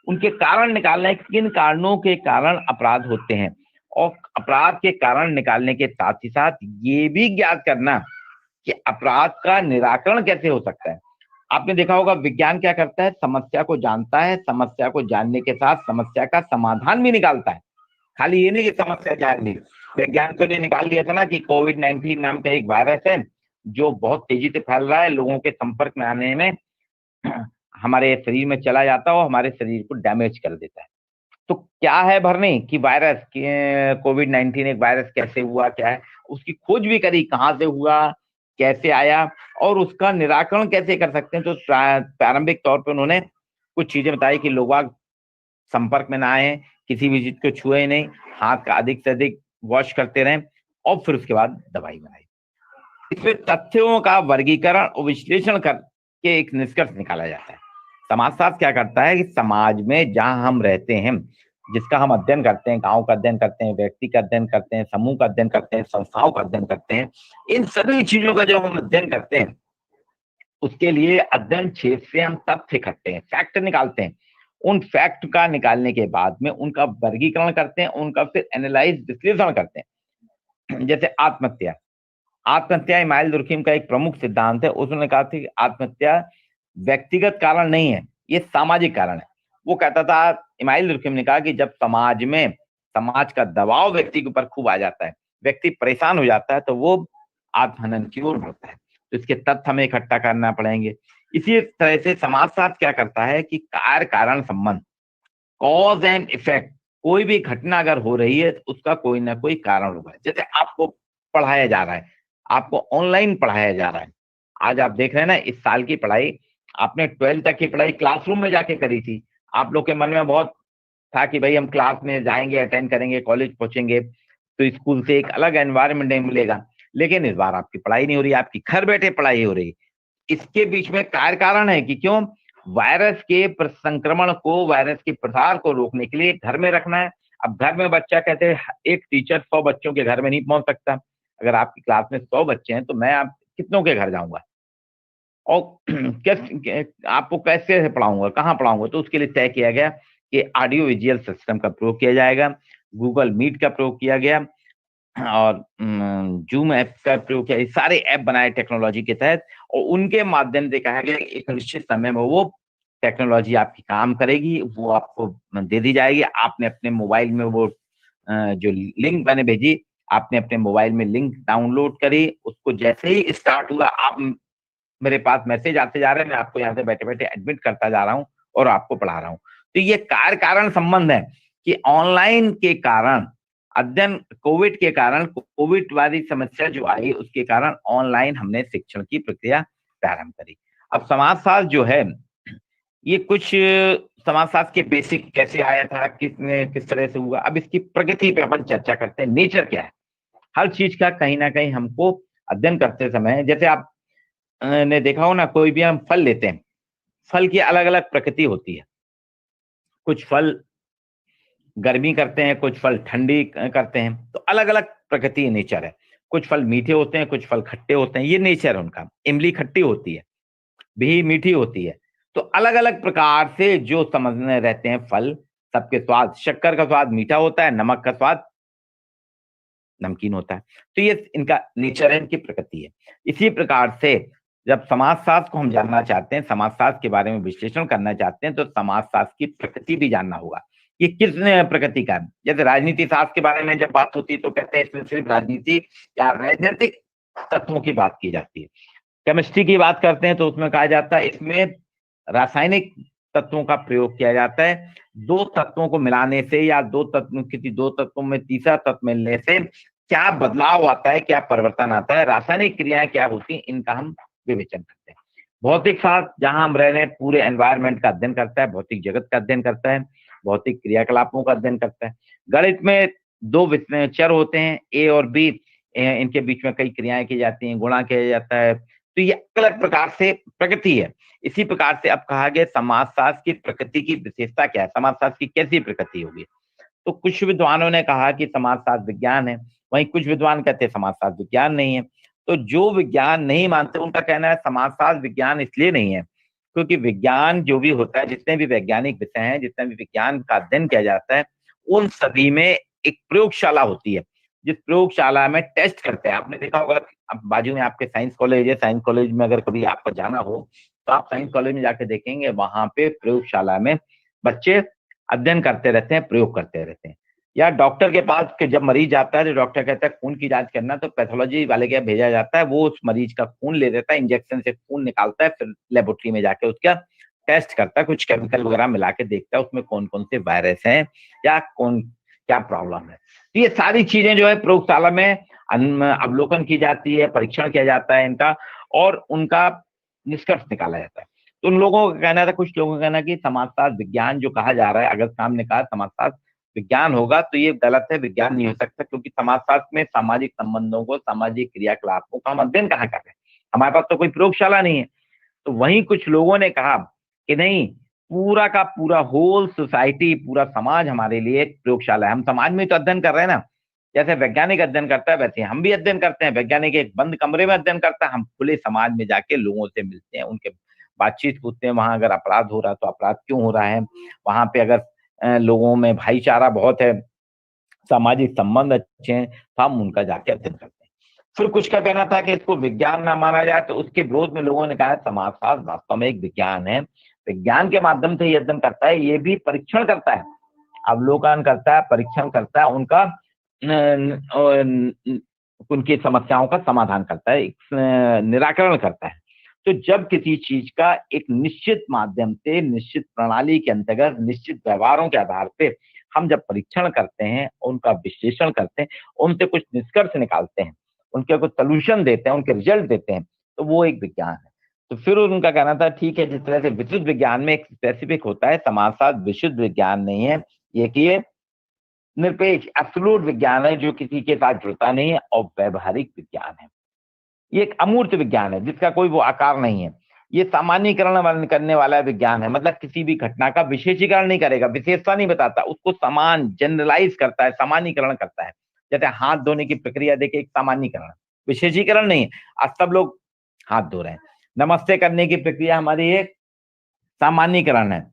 उनके कारण निकालना है, किन कारणों के कारण अपराध होते हैं, और अपराध के कारण निकालने के साथ ही साथ ये भी ज्ञात करना कि अपराध का निराकरण कैसे हो सकता है। आपने देखा होगा विज्ञान क्या करता है, समस्या को जानता है, समस्या को जानने के साथ समस्या का समाधान भी निकालता है। खाली ये नहीं कि समस्या जान ली, विज्ञान तो ने निकाल दिया था ना कि कोविड-19 नाम का एक वायरस है जो बहुत तेजी से फैल रहा है, लोगों के संपर्क में आने में हमारे शरीर में चला जाता है और हमारे शरीर को डैमेज कर देता है। तो क्या है भरने कि वायरस कोविड-19 एक वायरस कैसे हुआ, क्या है, उसकी खोज भी करी, कहाँ से हुआ, कैसे आया और उसका निराकरण कैसे कर सकते हैं। तो प्रारंभिक तौर पर उन्होंने कुछ चीजें बताई कि लोग संपर्क में ना आए, किसी भी चीज को छुए नहीं, हाथ का अधिक से अधिक वॉश करते रहें और फिर उसके बाद दवाई बनाई। इसमें तथ्यों का वर्गीकरण और विश्लेषण करके एक निष्कर्ष निकाला जाता है। समाजशास्त्र क्या करता है कि समाज में जहां हम रहते हैं, जिसका हम अध्ययन करते हैं, गांव का अध्ययन करते हैं, व्यक्ति का अध्ययन करते हैं, समूह का अध्ययन करते हैं, संस्थाओं का अध्ययन करते हैं, इन सभी चीजों का जब हम अध्ययन करते हैं, उसके लिए अध्ययन क्षेत्र से हम तथ्य इकट्ठे हैं, फैक्ट निकालते हैं। उन फैक्ट का निकालने के बाद में उनका वर्गीकरण करते हैं, उनका फिर एनालाइज विश्लेषण करते हैं। जैसे आत्महत्या, आत्महत्या इमाइल दुर्खिम का एक प्रमुख सिद्धांत है। उसने कहा था कि आत्महत्या व्यक्तिगत कारण नहीं है, ये सामाजिक कारण है। वो कहता था, इमाइल दुर्खिम ने कहा कि जब समाज में समाज का दबाव व्यक्ति के ऊपर खूब आ जाता है, व्यक्ति परेशान हो जाता है, तो वो आत्महनन की ओर बढ़ता है। तो इसके तथ्य हमें इकट्ठा करना पड़ेंगे। इसी तरह से समाजशास्त्र क्या करता है कि कार्य कारण संबंध, कॉज एंड इफेक्ट, कोई भी घटना अगर हो रही है तो उसका कोई ना कोई कारण होगा। जैसे आपको पढ़ाया जा रहा है, आपको ऑनलाइन पढ़ाया जा रहा है, आज आप देख रहे हैं ना, इस साल की पढ़ाई आपने 12th तक की पढ़ाई क्लासरूम में जाके करी थी। आप लोग के मन में बहुत था कि भाई हम क्लास में जाएंगे, अटेंड करेंगे, कॉलेज पहुंचेंगे तो स्कूल से एक अलग एनवायरनमेंट नहीं मिलेगा। लेकिन इस बार आपकी पढ़ाई नहीं हो रही, आपकी घर बैठे पढ़ाई हो रही। इसके बीच में कार्य कारण है कि क्यों, वायरस के संक्रमण को, वायरस के प्रसार को रोकने के लिए घर में रखना है। अब घर में बच्चा कहते हैं, एक टीचर 100 बच्चों के घर में नहीं पहुंच सकता। अगर आपकी क्लास में 100 बच्चे हैं तो मैं आप कितनों के घर जाऊंगा और आपको कैसे पढ़ाऊंगा, कहाँ पढ़ाऊंगा। तो उसके लिए तय किया गया कि ऑडियो विजुअल सिस्टम का प्रयोग किया जाएगा, गूगल मीट का प्रयोग किया गया और जूम ऐप का प्रयोग किया। सारे ऐप बनाए टेक्नोलॉजी के तहत और उनके माध्यम से कहा गया एक निश्चित समय में वो टेक्नोलॉजी आपकी काम करेगी, वो आपको दे दी जाएगी। आपने अपने मोबाइल में वो जो लिंक मैंने भेजी, आपने अपने मोबाइल में लिंक डाउनलोड करी, उसको जैसे ही स्टार्ट हुआ, आप मेरे पास मैसेज आते जा रहे हैं, मैं आपको यहाँ से बैठे-बैठे एडमिट करता जा रहा हूँ और आपको पढ़ा रहा हूँ। तो ये कार्य कारण संबंध है कि ऑनलाइन के कारण अध्ययन, कोविड के कारण, कोविड वाली समस्या जो आई उसके कारण ऑनलाइन हमने शिक्षण की प्रक्रिया प्रारंभ करी। अब समाजशास्त्र जो है, ये कुछ समाजशास्त्र के बेसिक कैसे आया था, किस तरह से हुआ, अब इसकी प्रकृति पे अपन चर्चा करते हैं। नेचर क्या है? हर चीज का कहीं ना कहीं हमको अध्ययन करते समय, जैसे आप ने देखा हो ना, कोई भी हम फल लेते हैं, फल की अलग अलग प्रकृति होती है। कुछ फल गर्मी करते हैं, कुछ फल ठंडी करते हैं, तो अलग अलग प्रकृति नेचर है। कुछ फल मीठे होते हैं, कुछ फल खट्टे होते हैं, ये नेचर है उनका। इमली खट्टी होती है, भी मीठी होती है। तो अलग अलग प्रकार से जो समझने रहते हैं फल, सबके स्वाद, शक्कर का स्वाद मीठा होता है, नमक का स्वाद नमकीन होता है। तो ये इनका नेचर है, इनकी प्रकृति है। इसी प्रकार से जब समाजशास्त्र को हम जानना चाहते हैं, समाजशास्त्र के बारे में विश्लेषण करना चाहते हैं, तो समाजशास्त्र की प्रकृति भी जानना होगा। ये किस प्रकृति का है? जैसे राजनीति शास्त्र के बारे में जब बात होती है तो कहते हैं इसमें सिर्फ राजनीति या राजनीतिक तत्वों की बात की जाती है। केमिस्ट्री की बात करते हैं तो उसमें कहा जाता है इसमें रासायनिक तत्वों का प्रयोग किया जाता है। दो तत्वों को मिलाने से या किसी दो तत्वों में तीसरा तत्व मिलने से क्या बदलाव आता है, क्या परिवर्तन आता है, रासायनिक क्रियाएं क्या होती हैं, इनका हम विवेचन करते हैं। भौतिक शास्त्र, जहां हम रह रहे हैं, पूरे एनवायरमेंट का अध्ययन करता है, भौतिक जगत का अध्ययन करता है, भौतिक क्रियाकलापों का अध्ययन करता है। गणित में दो चर होते हैं, ए और बी, इनके बीच में कई क्रियाएं की जाती हैं, गुणा किया जाता है। तो ये अलग प्रकार से प्रकृति है। इसी प्रकार से अब कहा गया समाजशास्त्र की प्रकृति की विशेषता क्या है, समाजशास्त्र की कैसी प्रकृति होगी। तो कुछ विद्वानों ने कहा कि समाजशास्त्र विज्ञान है, वहीं कुछ विद्वान कहते हैं समाजशास्त्र विज्ञान नहीं है। तो जो विज्ञान नहीं मानते उनका कहना है समाजशास्त्र विज्ञान इसलिए नहीं है क्योंकि विज्ञान जो भी होता है, जितने भी वैज्ञानिक विषय हैं, जितने भी विज्ञान का अध्ययन किया जाता है, उन सभी में एक प्रयोगशाला होती है। जिस प्रयोगशाला में टेस्ट करते हैं, आपने देखा होगा, अब बाजू में आपके साइंस कॉलेज है, साइंस कॉलेज में अगर कभी आपको जाना हो तो आप साइंस कॉलेज में जाके देखेंगे, वहां पे प्रयोगशाला में बच्चे अध्ययन करते रहते हैं, प्रयोग करते रहते हैं। या डॉक्टर के पास के जब मरीज आता है तो डॉक्टर कहता है खून की जांच करना, तो पैथोलॉजी वाले के भेजा जाता है, वो उस मरीज का खून ले लेता है, इंजेक्शन से खून निकालता है, फिर लेबोरेटरी में जाके उसका टेस्ट करता है, कुछ केमिकल वगैरह मिला के देखता है उसमें कौन कौन से वायरस हैं या कौन क्या प्रॉब्लम है। तो ये सारी चीजें जो है प्रयोगशाला में अवलोकन की जाती है, परीक्षण किया जाता है इनका, और उनका निष्कर्ष निकाला जाता है। तो उन लोगों का कहना था, कुछ लोगों का कहना कि समाजशास्त्र विज्ञान जो कहा जा रहा है, अगर सामने कहा समाजशास्त्र विज्ञान होगा तो ये गलत है, विज्ञान नहीं हो सकता, क्योंकि समाजशास्त्र में सामाजिक संबंधों को, सामाजिक क्रियाकलापों का हम अध्ययन कहाँ कर रहे हैं, हमारे पास तो कोई प्रयोगशाला नहीं है। तो वहीं कुछ लोगों ने कहा कि नहीं, पूरा का पूरा होल सोसाइटी, पूरा समाज हमारे लिए एक प्रयोगशाला है। हम समाज में तो अध्ययन कर रहे हैं ना, जैसे वैज्ञानिक अध्ययन करता है वैसे हम भी अध्ययन करते हैं। वैज्ञानिक एक बंद कमरे में अध्ययन करता है, हम खुले समाज में जाके लोगों से मिलते हैं, उनके बातचीत पूछते हैं, वहां अगर अपराध हो रहा है तो अपराध क्यों हो रहा है, वहां पे अगर लोगों में भाईचारा बहुत है, सामाजिक संबंध अच्छे हैं, तो हम उनका जाके अध्ययन करते हैं। फिर कुछ का कहना था कि इसको विज्ञान ना माना जाए, तो उसके विरोध में लोगों ने कहा समाजशास्त्र वास्तव में एक विज्ञान है, विज्ञान के माध्यम से ये अध्ययन करता है, ये भी परीक्षण करता है, अवलोकन करता है, परीक्षण करता है, उनका उनकी समस्याओं का समाधान करता है, निराकरण करता है। तो जब किसी चीज का एक निश्चित माध्यम से, निश्चित प्रणाली के अंतर्गत, निश्चित व्यवहारों के आधार पे हम जब परीक्षण करते हैं, उनका विश्लेषण करते हैं, उनसे कुछ निष्कर्ष निकालते हैं, उनके कुछ सोल्यूशन देते हैं, उनके रिजल्ट देते हैं, तो वो एक विज्ञान है। तो फिर उनका कहना था ठीक है, जिस तरह से विशुद्ध विज्ञान में एक स्पेसिफिक होता है, समाजशास्त्र विशुद्ध विज्ञान नहीं है, ये निरपेक्ष एब्सोल्यूट विज्ञान है जो किसी के साथ जुड़ता नहीं है, और व्यवहारिक विज्ञान है। ये एक अमूर्त विज्ञान है जिसका कोई वो आकार नहीं है। ये सामान्यीकरण करने वाला विज्ञान है, मतलब किसी भी घटना का विशेषीकरण नहीं करेगा, विशेषता नहीं बताता, उसको समान जनरलाइज करता है, सामान्यीकरण करता है। जैसे हाथ धोने की प्रक्रिया देखिए, एक सामान्यीकरण, विशेषीकरण नहीं है। आज सब लोग हाथ धो रहे हैं। नमस्ते करने की प्रक्रिया हमारी एक सामान्यीकरण है,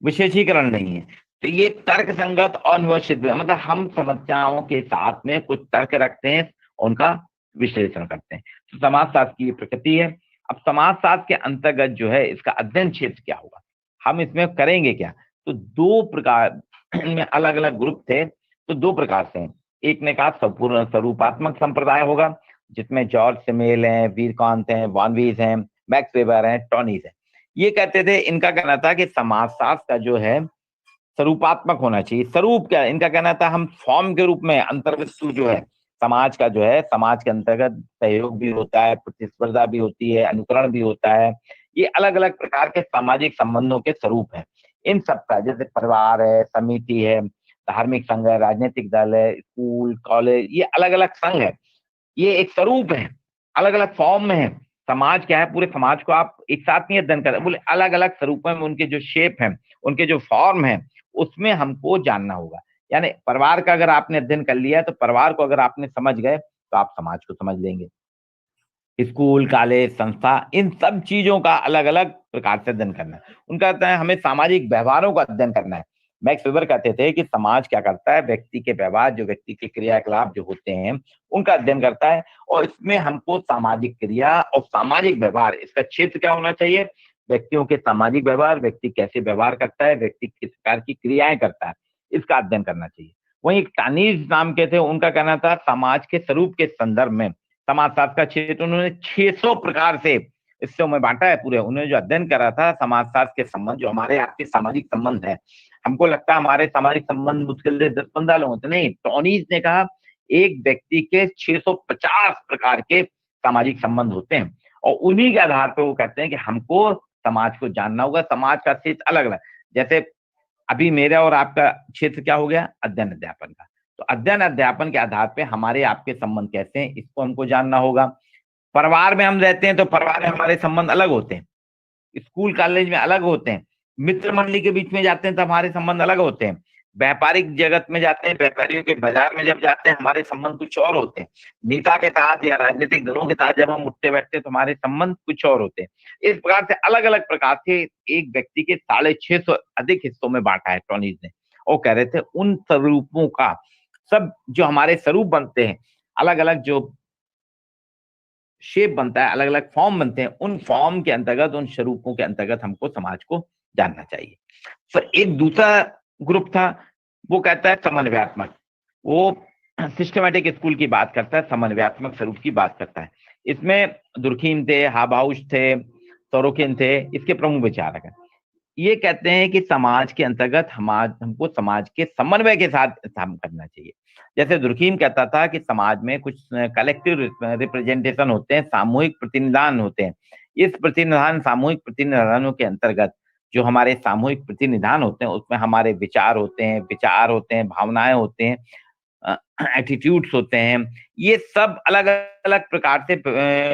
विशेषीकरण नहीं है। तो ये तर्क संगत और निश्चित, मतलब हम समस्याओं के साथ में कुछ तर्क रखते हैं, उनका विश्लेषण करते हैं। तो समाजशास्त्र की प्रकृति है। अब समाजशास्त्र के अंतर्गत जो है इसका अध्ययन क्षेत्र क्या होगा, हम इसमें करेंगे क्या? तो दो प्रकार में अलग अलग ग्रुप थे, तो दो प्रकार से हैं। एक ने कहा संपूर्ण स्वरूपात्मक संप्रदाय होगा, जिसमें जॉर्ज सिमेल हैं, वीरकांत हैं, वॉनवीज हैं, मैक्स वेबर हैं, टॉनीज हैं। ये कहते थे, इनका कहना था कि समाजशास्त्र का जो है स्वरूपात्मक होना चाहिए। स्वरूप क्या? इनका कहना था हम फॉर्म के रूप में अंतर्गत जो है समाज का, जो है समाज के अंतर्गत सहयोग भी होता है, प्रतिस्पर्धा भी होती है, अनुकरण भी होता है। ये अलग अलग प्रकार के सामाजिक संबंधों के स्वरूप है। इन सबका जैसे परिवार है, समिति है, धार्मिक संघ है, राजनीतिक दल है, स्कूल, कॉलेज, ये अलग अलग संघ है। ये एक स्वरूप है, अलग अलग फॉर्म में है। समाज क्या है? पूरे समाज को आप एक साथ नहीं अध्ययन कर, बोले अलग अलग स्वरूपों में उनके जो शेप है, उनके जो फॉर्म है, उसमें हमको जानना होगा। यानी परिवार का अगर आपने अध्ययन कर लिया है, तो परिवार को अगर आपने समझ गए, तो आप समाज को समझ लेंगे। स्कूल, कॉलेज, संस्था, इन सब चीजों का अलग अलग प्रकार से अध्ययन करना है। उनका कहता है हमें सामाजिक व्यवहारों का अध्ययन करना है। मैक्स वेबर कहते थे कि समाज क्या करता है? व्यक्ति के व्यवहार, जो व्यक्ति के क्रियाकलाप जो होते हैं, उनका अध्ययन करता है। और इसमें हमको सामाजिक क्रिया और सामाजिक व्यवहार, इसका क्षेत्र क्या होना चाहिए? व्यक्तियों के सामाजिक व्यवहार, व्यक्ति कैसे व्यवहार करता है, व्यक्ति किस प्रकार की क्रियाएं करता है, इसका अध्ययन करना चाहिए। वहीं एक टानीज नाम के थे, उनका कहना था समाज के स्वरूप के संदर्भ में समाजशास्त्र का क्षेत्र उन्होंने 600 प्रकार से हिस्सों में बांटा है पूरे। उन्होंने जो अध्ययन करा था समाजशास्त्र के संबंध, जो हमारे आपके सामाजिक संबंध है, हमको लगता है हमारे सामाजिक संबंध मुश्किल से 10-15 लोग होते, नहीं, टॉनीज ने कहा एक व्यक्ति के 650 प्रकार के सामाजिक संबंध होते हैं। और उन्हीं के आधार पर वो कहते हैं कि हमको समाज को जानना होगा। समाज का क्षेत्र अलग अलग, जैसे अभी मेरा और आपका क्षेत्र क्या हो गया? अध्ययन अध्यापन का। तो अध्ययन अध्यापन के आधार पे हमारे आपके संबंध कैसे हैं, इसको हमको जानना होगा। परिवार में हम रहते हैं, तो परिवार में हमारे संबंध अलग होते हैं, स्कूल कॉलेज में अलग होते हैं, मित्र मंडली के बीच में जाते हैं तो हमारे संबंध अलग होते हैं, व्यापारिक जगत में जाते हैं, व्यापारियों के बाजार में जब जाते हैं, हमारे संबंध कुछ और होते हैं। नेता के साथ या राजनीतिक दलों के साथ जब हम उठते बैठते हैं, तो हमारे संबंध कुछ और होते हैं। इस प्रकार से अलग अलग प्रकार से एक व्यक्ति के 650 अधिक हिस्सों में बांटा है टॉनीज ने। और कह रहे थे उन स्वरूपों का, सब जो हमारे स्वरूप बनते हैं, अलग अलग जो शेप बनता है, अलग अलग फॉर्म बनते हैं, उन फॉर्म के अंतर्गत, उन स्वरूपों के अंतर्गत हमको समाज को जानना चाहिए। फिर एक दूसरा ग्रुप था, वो कहता है समन्वयात्मक। वो सिस्टमैटिक स्कूल की बात करता है, समन्वयात्मक स्वरूप की बात करता है। इसमें दुर्खीम थे, हाबाउस थे, सोरोकिन थे, इसके प्रमुख विचारक हैं। ये कहते हैं कि समाज के अंतर्गत हमको समाज के समन्वय के साथ काम करना चाहिए। जैसे दुर्खीम कहता था कि समाज में कुछ कलेक्टिव रिप्रेजेंटेशन होते हैं, सामूहिक प्रतिनिधान होते हैं। इस प्रतिनिधान, सामूहिक प्रतिनिधानों के अंतर्गत जो हमारे सामूहिक प्रतिनिधान होते हैं, उसमें हमारे विचार होते हैं, भावनाएं होते हैं, एटीट्यूड्स होते हैं। ये सब अलग अलग प्रकार से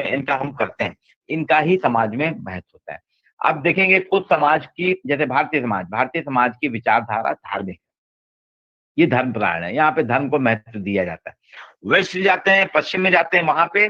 इनका हम करते हैं, इनका ही समाज में महत्व होता है। अब देखेंगे कुछ समाज की, जैसे भारतीय समाज की विचारधारा धार्मिक, ये धर्म प्राण है, यहाँ पे धर्म को महत्व दिया जाता है। वेस्ट जाते हैं, पश्चिम में जाते हैं, वहां पे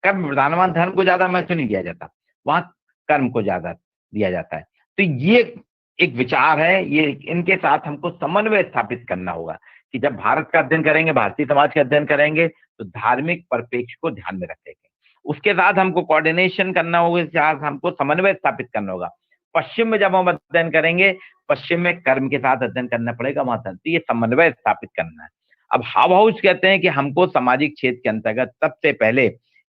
कर्म प्रधानवान, धर्म को ज्यादा महत्व नहीं दिया जाता, वहां कर्म को ज्यादा दिया जाता है। तो ये एक विचार है, ये इनके साथ हमको समन्वय स्थापित करना होगा कि जब भारत का अध्ययन करेंगे, भारतीय समाज का अध्ययन करेंगे, तो धार्मिक परिप्रेक्ष्य को ध्यान में रखेंगे। उसके साथ हमको कोऑर्डिनेशन करना होगा, इसके साथ हमको समन्वय स्थापित करना होगा। पश्चिम में जब हम अध्ययन करेंगे, पश्चिम में कर्म के साथ अध्ययन करना पड़ेगा, वहां तो ये समन्वय स्थापित करना है। अब हाउस कहते हैं कि हमको सामाजिक क्षेत्र के अंतर्गत सबसे पहले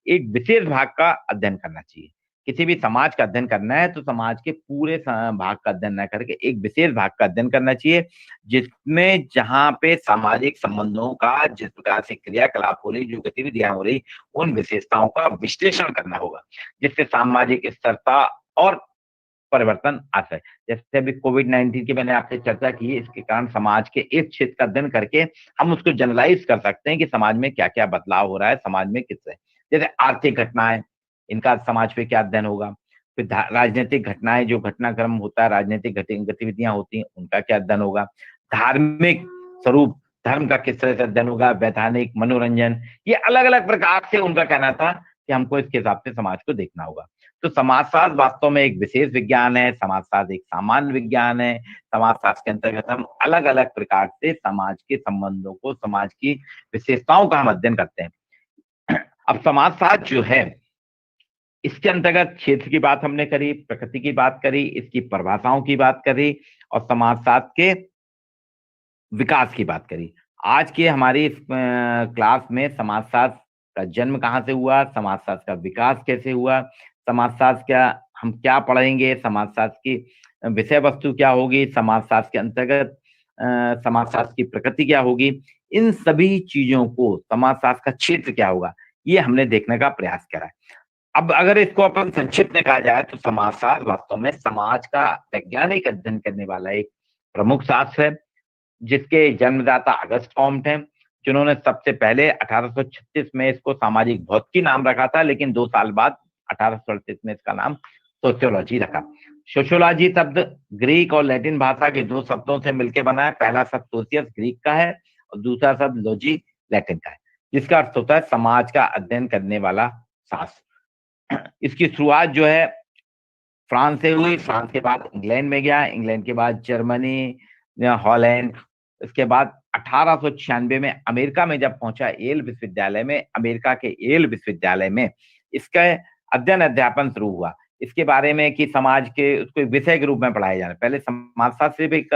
एक विशेष भाग का अध्ययन करना चाहिए। किसी भी समाज का अध्ययन करना है, तो समाज के पूरे भाग का अध्ययन न करके एक विशेष भाग का अध्ययन करना चाहिए, जिसमें जहां पे सामाजिक संबंधों का जिस प्रकार से क्रियाकलाप हो रही, जो गतिविधियां हो रही, उन विशेषताओं का विश्लेषण करना होगा, जिससे सामाजिक स्थिरता और परिवर्तन आता है। जैसे अभी कोविड-19 की मैंने आपसे चर्चा की है, इसके कारण समाज के एक क्षेत्र का अध्ययन करके हम उसको जनरलाइज कर सकते हैं कि समाज में क्या-क्या बदलाव हो रहा है, समाज में किस तरह। जैसे आर्थिक घटनाएं, इनका समाज पे क्या अध्ययन होगा। फिर राजनीतिक घटनाएं, जो घटनाक्रम होता है, राजनीतिक गतिविधियां होती हैं, उनका क्या अध्ययन होगा। धार्मिक स्वरूप, धर्म का किस तरह से अध्ययन होगा, वैधानिक, मनोरंजन, ये अलग अलग प्रकार से उनका कहना था कि हमको इसके हिसाब से समाज को देखना होगा। तो समाजशास्त्र वास्तव में एक विशेष विज्ञान है, समाजशास्त्र एक सामान्य विज्ञान है। समाजशास्त्र के अंतर्गत हम अलग अलग प्रकार से समाज के संबंधों को, समाज की विशेषताओं का हम अध्ययन करते हैं। अब समाजशास्त्र जो है, इसके अंतर्गत क्षेत्र की बात हमने करी, प्रकृति की बात करी, इसकी परिभाषाओं की बात करी और समाजशास्त्र के विकास की बात करी। आज के हमारी इस क्लास में समाजशास्त्र का जन्म कहाँ से हुआ, समाजशास्त्र का विकास कैसे हुआ, समाजशास्त्र क्या हम क्या पढ़ेंगे, समाजशास्त्र की विषय वस्तु क्या होगी, समाजशास्त्र के अंतर्गत समाजशास्त्र की प्रकृति क्या होगी, इन सभी चीजों को, समाजशास्त्र का क्षेत्र क्या होगा, ये हमने देखने का प्रयास करा है। अब अगर इसको अपन संक्षिप्त में कहा जाए तो समाजशास्त्र वास्तव में समाज का वैज्ञानिक अध्ययन करने वाला एक प्रमुख शास्त्र है, जिसके जन्मदाता अगस्त कॉम्ट हैं, जिन्होंने सबसे पहले 1836 में इसको सामाजिक भौतिकी नाम रखा था, लेकिन 2 साल बाद 1838 में इसका नाम सोशियोलॉजी रखा। सोशियोलॉजी शब्द ग्रीक और लैटिन भाषा के 2 शब्दों से मिलकर बना है। पहला शब्द सोशियस ग्रीक का है और दूसरा शब्द लॉजी लैटिन का है, जिसका अर्थ होता है समाज का अध्ययन करने वाला शास्त्र। इसकी शुरुआत जो है फ्रांस से हुई, फ्रांस के बाद इंग्लैंड में गया, इंग्लैंड के बाद जर्मनी, हॉलैंड, इसके बाद 1896 में अमेरिका में जब पहुंचा येल विश्वविद्यालय में, अमेरिका के येल विश्वविद्यालय में इसका अध्ययन अध्यापन शुरू हुआ। इसके बारे में कि समाज के उसको विषय के रूप में पढ़ाया जा रहा है। पहले समाजशास्त्र सिर्फ एक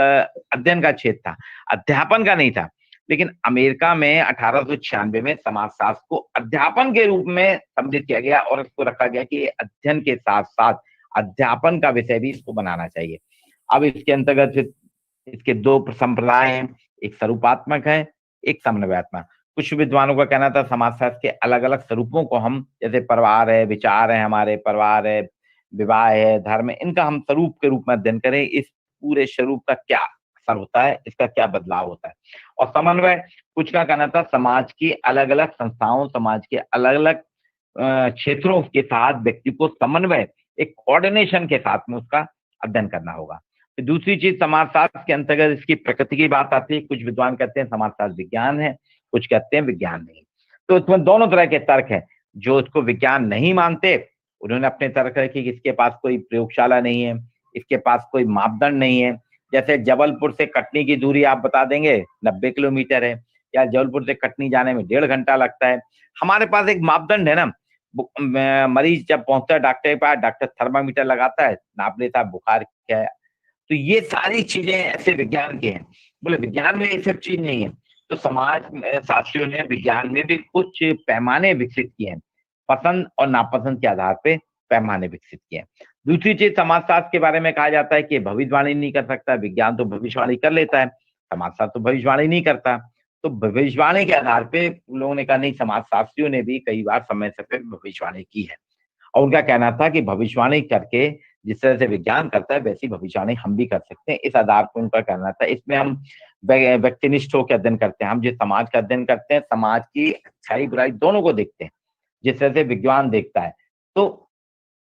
अध्ययन का क्षेत्र था, अध्यापन का नहीं था, लेकिन अमेरिका में 1896 में समाजशास्त्र को अध्यापन के रूप में सम्मिलित किया गया और इसको रखा गया कि अध्ययन के साथ साथ अध्यापन का विषय भी इसको बनाना चाहिए। अब इसके अंतर्गत इसके 2 संप्रदाय हैं, एक स्वरूपात्मक है, एक समन्वयात्मक। कुछ विद्वानों का कहना था समाजशास्त्र के अलग अलग स्वरूपों को हम, जैसे परिवार है, विचार है, हमारे परिवार है, विवाह है, धर्म है, इनका हम स्वरूप के रूप में अध्ययन करें, इस पूरे स्वरूप का क्या असर होता है, इसका क्या बदलाव होता है। और समन्वय, कुछ का कहना था समाज की अलग अलग संस्थाओं, समाज के अलग अलग क्षेत्रों के साथ व्यक्ति को समन्वय, एक कोऑर्डिनेशन के साथ में उसका अध्ययन करना होगा। दूसरी चीज समाजशास्त्र के अंतर्गत इसकी प्रकृति की बात आती है। कुछ विद्वान कहते हैं समाजशास्त्र विज्ञान है, कुछ कहते हैं विज्ञान नहीं। तो इसमें दोनों तरह के तर्क हैं। जो इसको विज्ञान नहीं मानते उन्होंने अपने तर्क रखे कि इसके पास कोई प्रयोगशाला नहीं है, इसके पास कोई मापदंड नहीं है। जैसे जबलपुर से कटनी की दूरी आप बता देंगे 90 किलोमीटर है, या जबलपुर से कटनी जाने में 1.5 घंटा लगता है। हमारे पास एक मापदंड है ना, मरीज जब पहुंचता है डॉक्टर के पास, डॉक्टर थर्मामीटर लगाता है, नाप लेता है बुखार क्या है। तो ये सारी चीजें ऐसे विज्ञान के हैं। बोले विज्ञान में ये सब चीज नहीं है, तो समाज शास्त्रियों ने विज्ञान में भी कुछ पैमाने विकसित किए हैं, पसंद और नापसंद के आधार पे पैमाने विकसित किए हैं। दूसरी चीज समाजशास्त्र के बारे में कहा जाता है कि भविष्यवाणी नहीं कर सकता, विज्ञान तो भविष्यवाणी कर लेता है, समाजशास्त्र तो भविष्यवाणी नहीं करता। तो भविष्यवाणी के आधार पे लोगों ने कहा नहीं, समाजशास्त्रियों ने भी कई बार समय से भविष्यवाणी की है, और उनका कहना था कि भविष्यवाणी करके जिस तरह से विज्ञान करता है वैसी भविष्यवाणी हम भी कर सकते हैं। इस आधार पर उनका कहना था इसमें हम व्यक्तिनिष्ठ होकर अध्ययन करते हैं, हम जिस समाज का अध्ययन करते हैं समाज की अच्छाई बुराई दोनों को देखते हैं, जिस तरह से विज्ञान देखता है। तो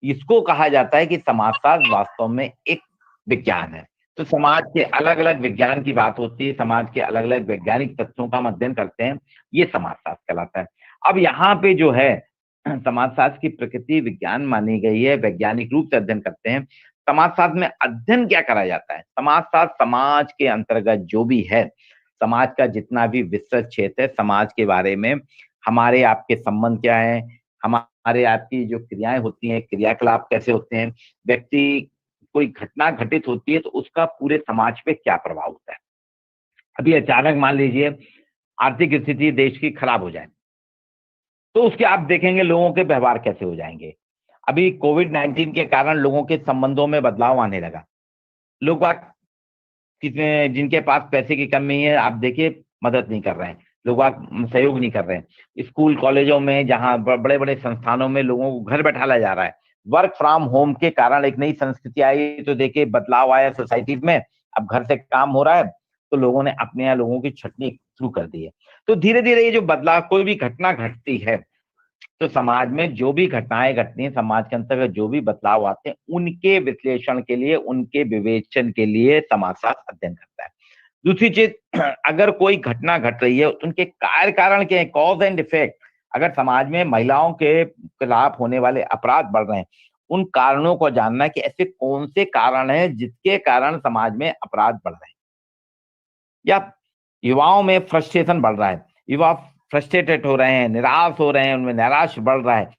इसको कहा जाता है कि समाजशास्त्र वास्तव में एक विज्ञान है। तो समाज के अलग अलग विज्ञान की बात होती है, समाज के अलग अलग वैज्ञानिक तथ्यों का हम अध्ययन करते हैं, ये समाजशास्त्र कहलाता है। अब यहाँ पे जो है समाजशास्त्र की प्रकृति विज्ञान मानी गई है, वैज्ञानिक रूप से अध्ययन करते हैं। समाजशास्त्र में अध्ययन क्या करा जाता है? समाजशास्त्र समाज के अंतर्गत जो भी है, समाज का जितना भी विस्तृत क्षेत्र है, समाज के बारे में हमारे आपके संबंध क्या है, हमारे आपकी जो क्रियाएं होती हैं, क्रियाकलाप कैसे होते हैं, व्यक्ति कोई घटना घटित होती है तो उसका पूरे समाज पे क्या प्रभाव होता है। अभी अचानक मान लीजिए आर्थिक स्थिति देश की खराब हो जाए, तो उसके आप देखेंगे लोगों के व्यवहार कैसे हो जाएंगे। अभी कोविड-19 के कारण लोगों के संबंधों में बदलाव आने लगा। लोग बात कितने जिनके पास पैसे की कमी है, आप देखिए मदद नहीं कर रहे हैं, लोग बात सहयोग नहीं कर रहे हैं। स्कूल कॉलेजों में, जहां बड़े बड़े संस्थानों में लोगों को घर बैठाया जा रहा है, वर्क फ्रॉम होम के कारण एक नई संस्कृति आई, तो देखिए बदलाव आया सोसाइटी में। अब घर से काम हो रहा है तो लोगों ने अपने यहाँ लोगों की छटनी शुरू कर दी है। तो धीरे धीरे ये जो बदलाव, कोई भी घटना घटती है तो समाज में जो भी घटनाएं घटती हैं, समाज के अंतर्गत जो भी बदलाव आते हैं, उनके विश्लेषण के लिए, उनके विवेचन के लिए समाजशास्त्र अध्ययन करता है। दूसरी चीज, अगर कोई घटना घट रही है तो उनके कार्य कारण क्या है, कॉज एंड इफेक्ट। अगर समाज में महिलाओं के खिलाफ होने वाले अपराध बढ़ रहे हैं, उन कारणों को जानना कि ऐसे कौन से कारण हैं जिसके कारण समाज में अपराध बढ़ रहे हैं। या युवाओं में फ्रस्ट्रेशन बढ़ रहा है, युवा फ्रस्ट्रेटेड हो रहे हैं, निराश हो रहे हैं, उनमें नैराश्य बढ़ रहा है,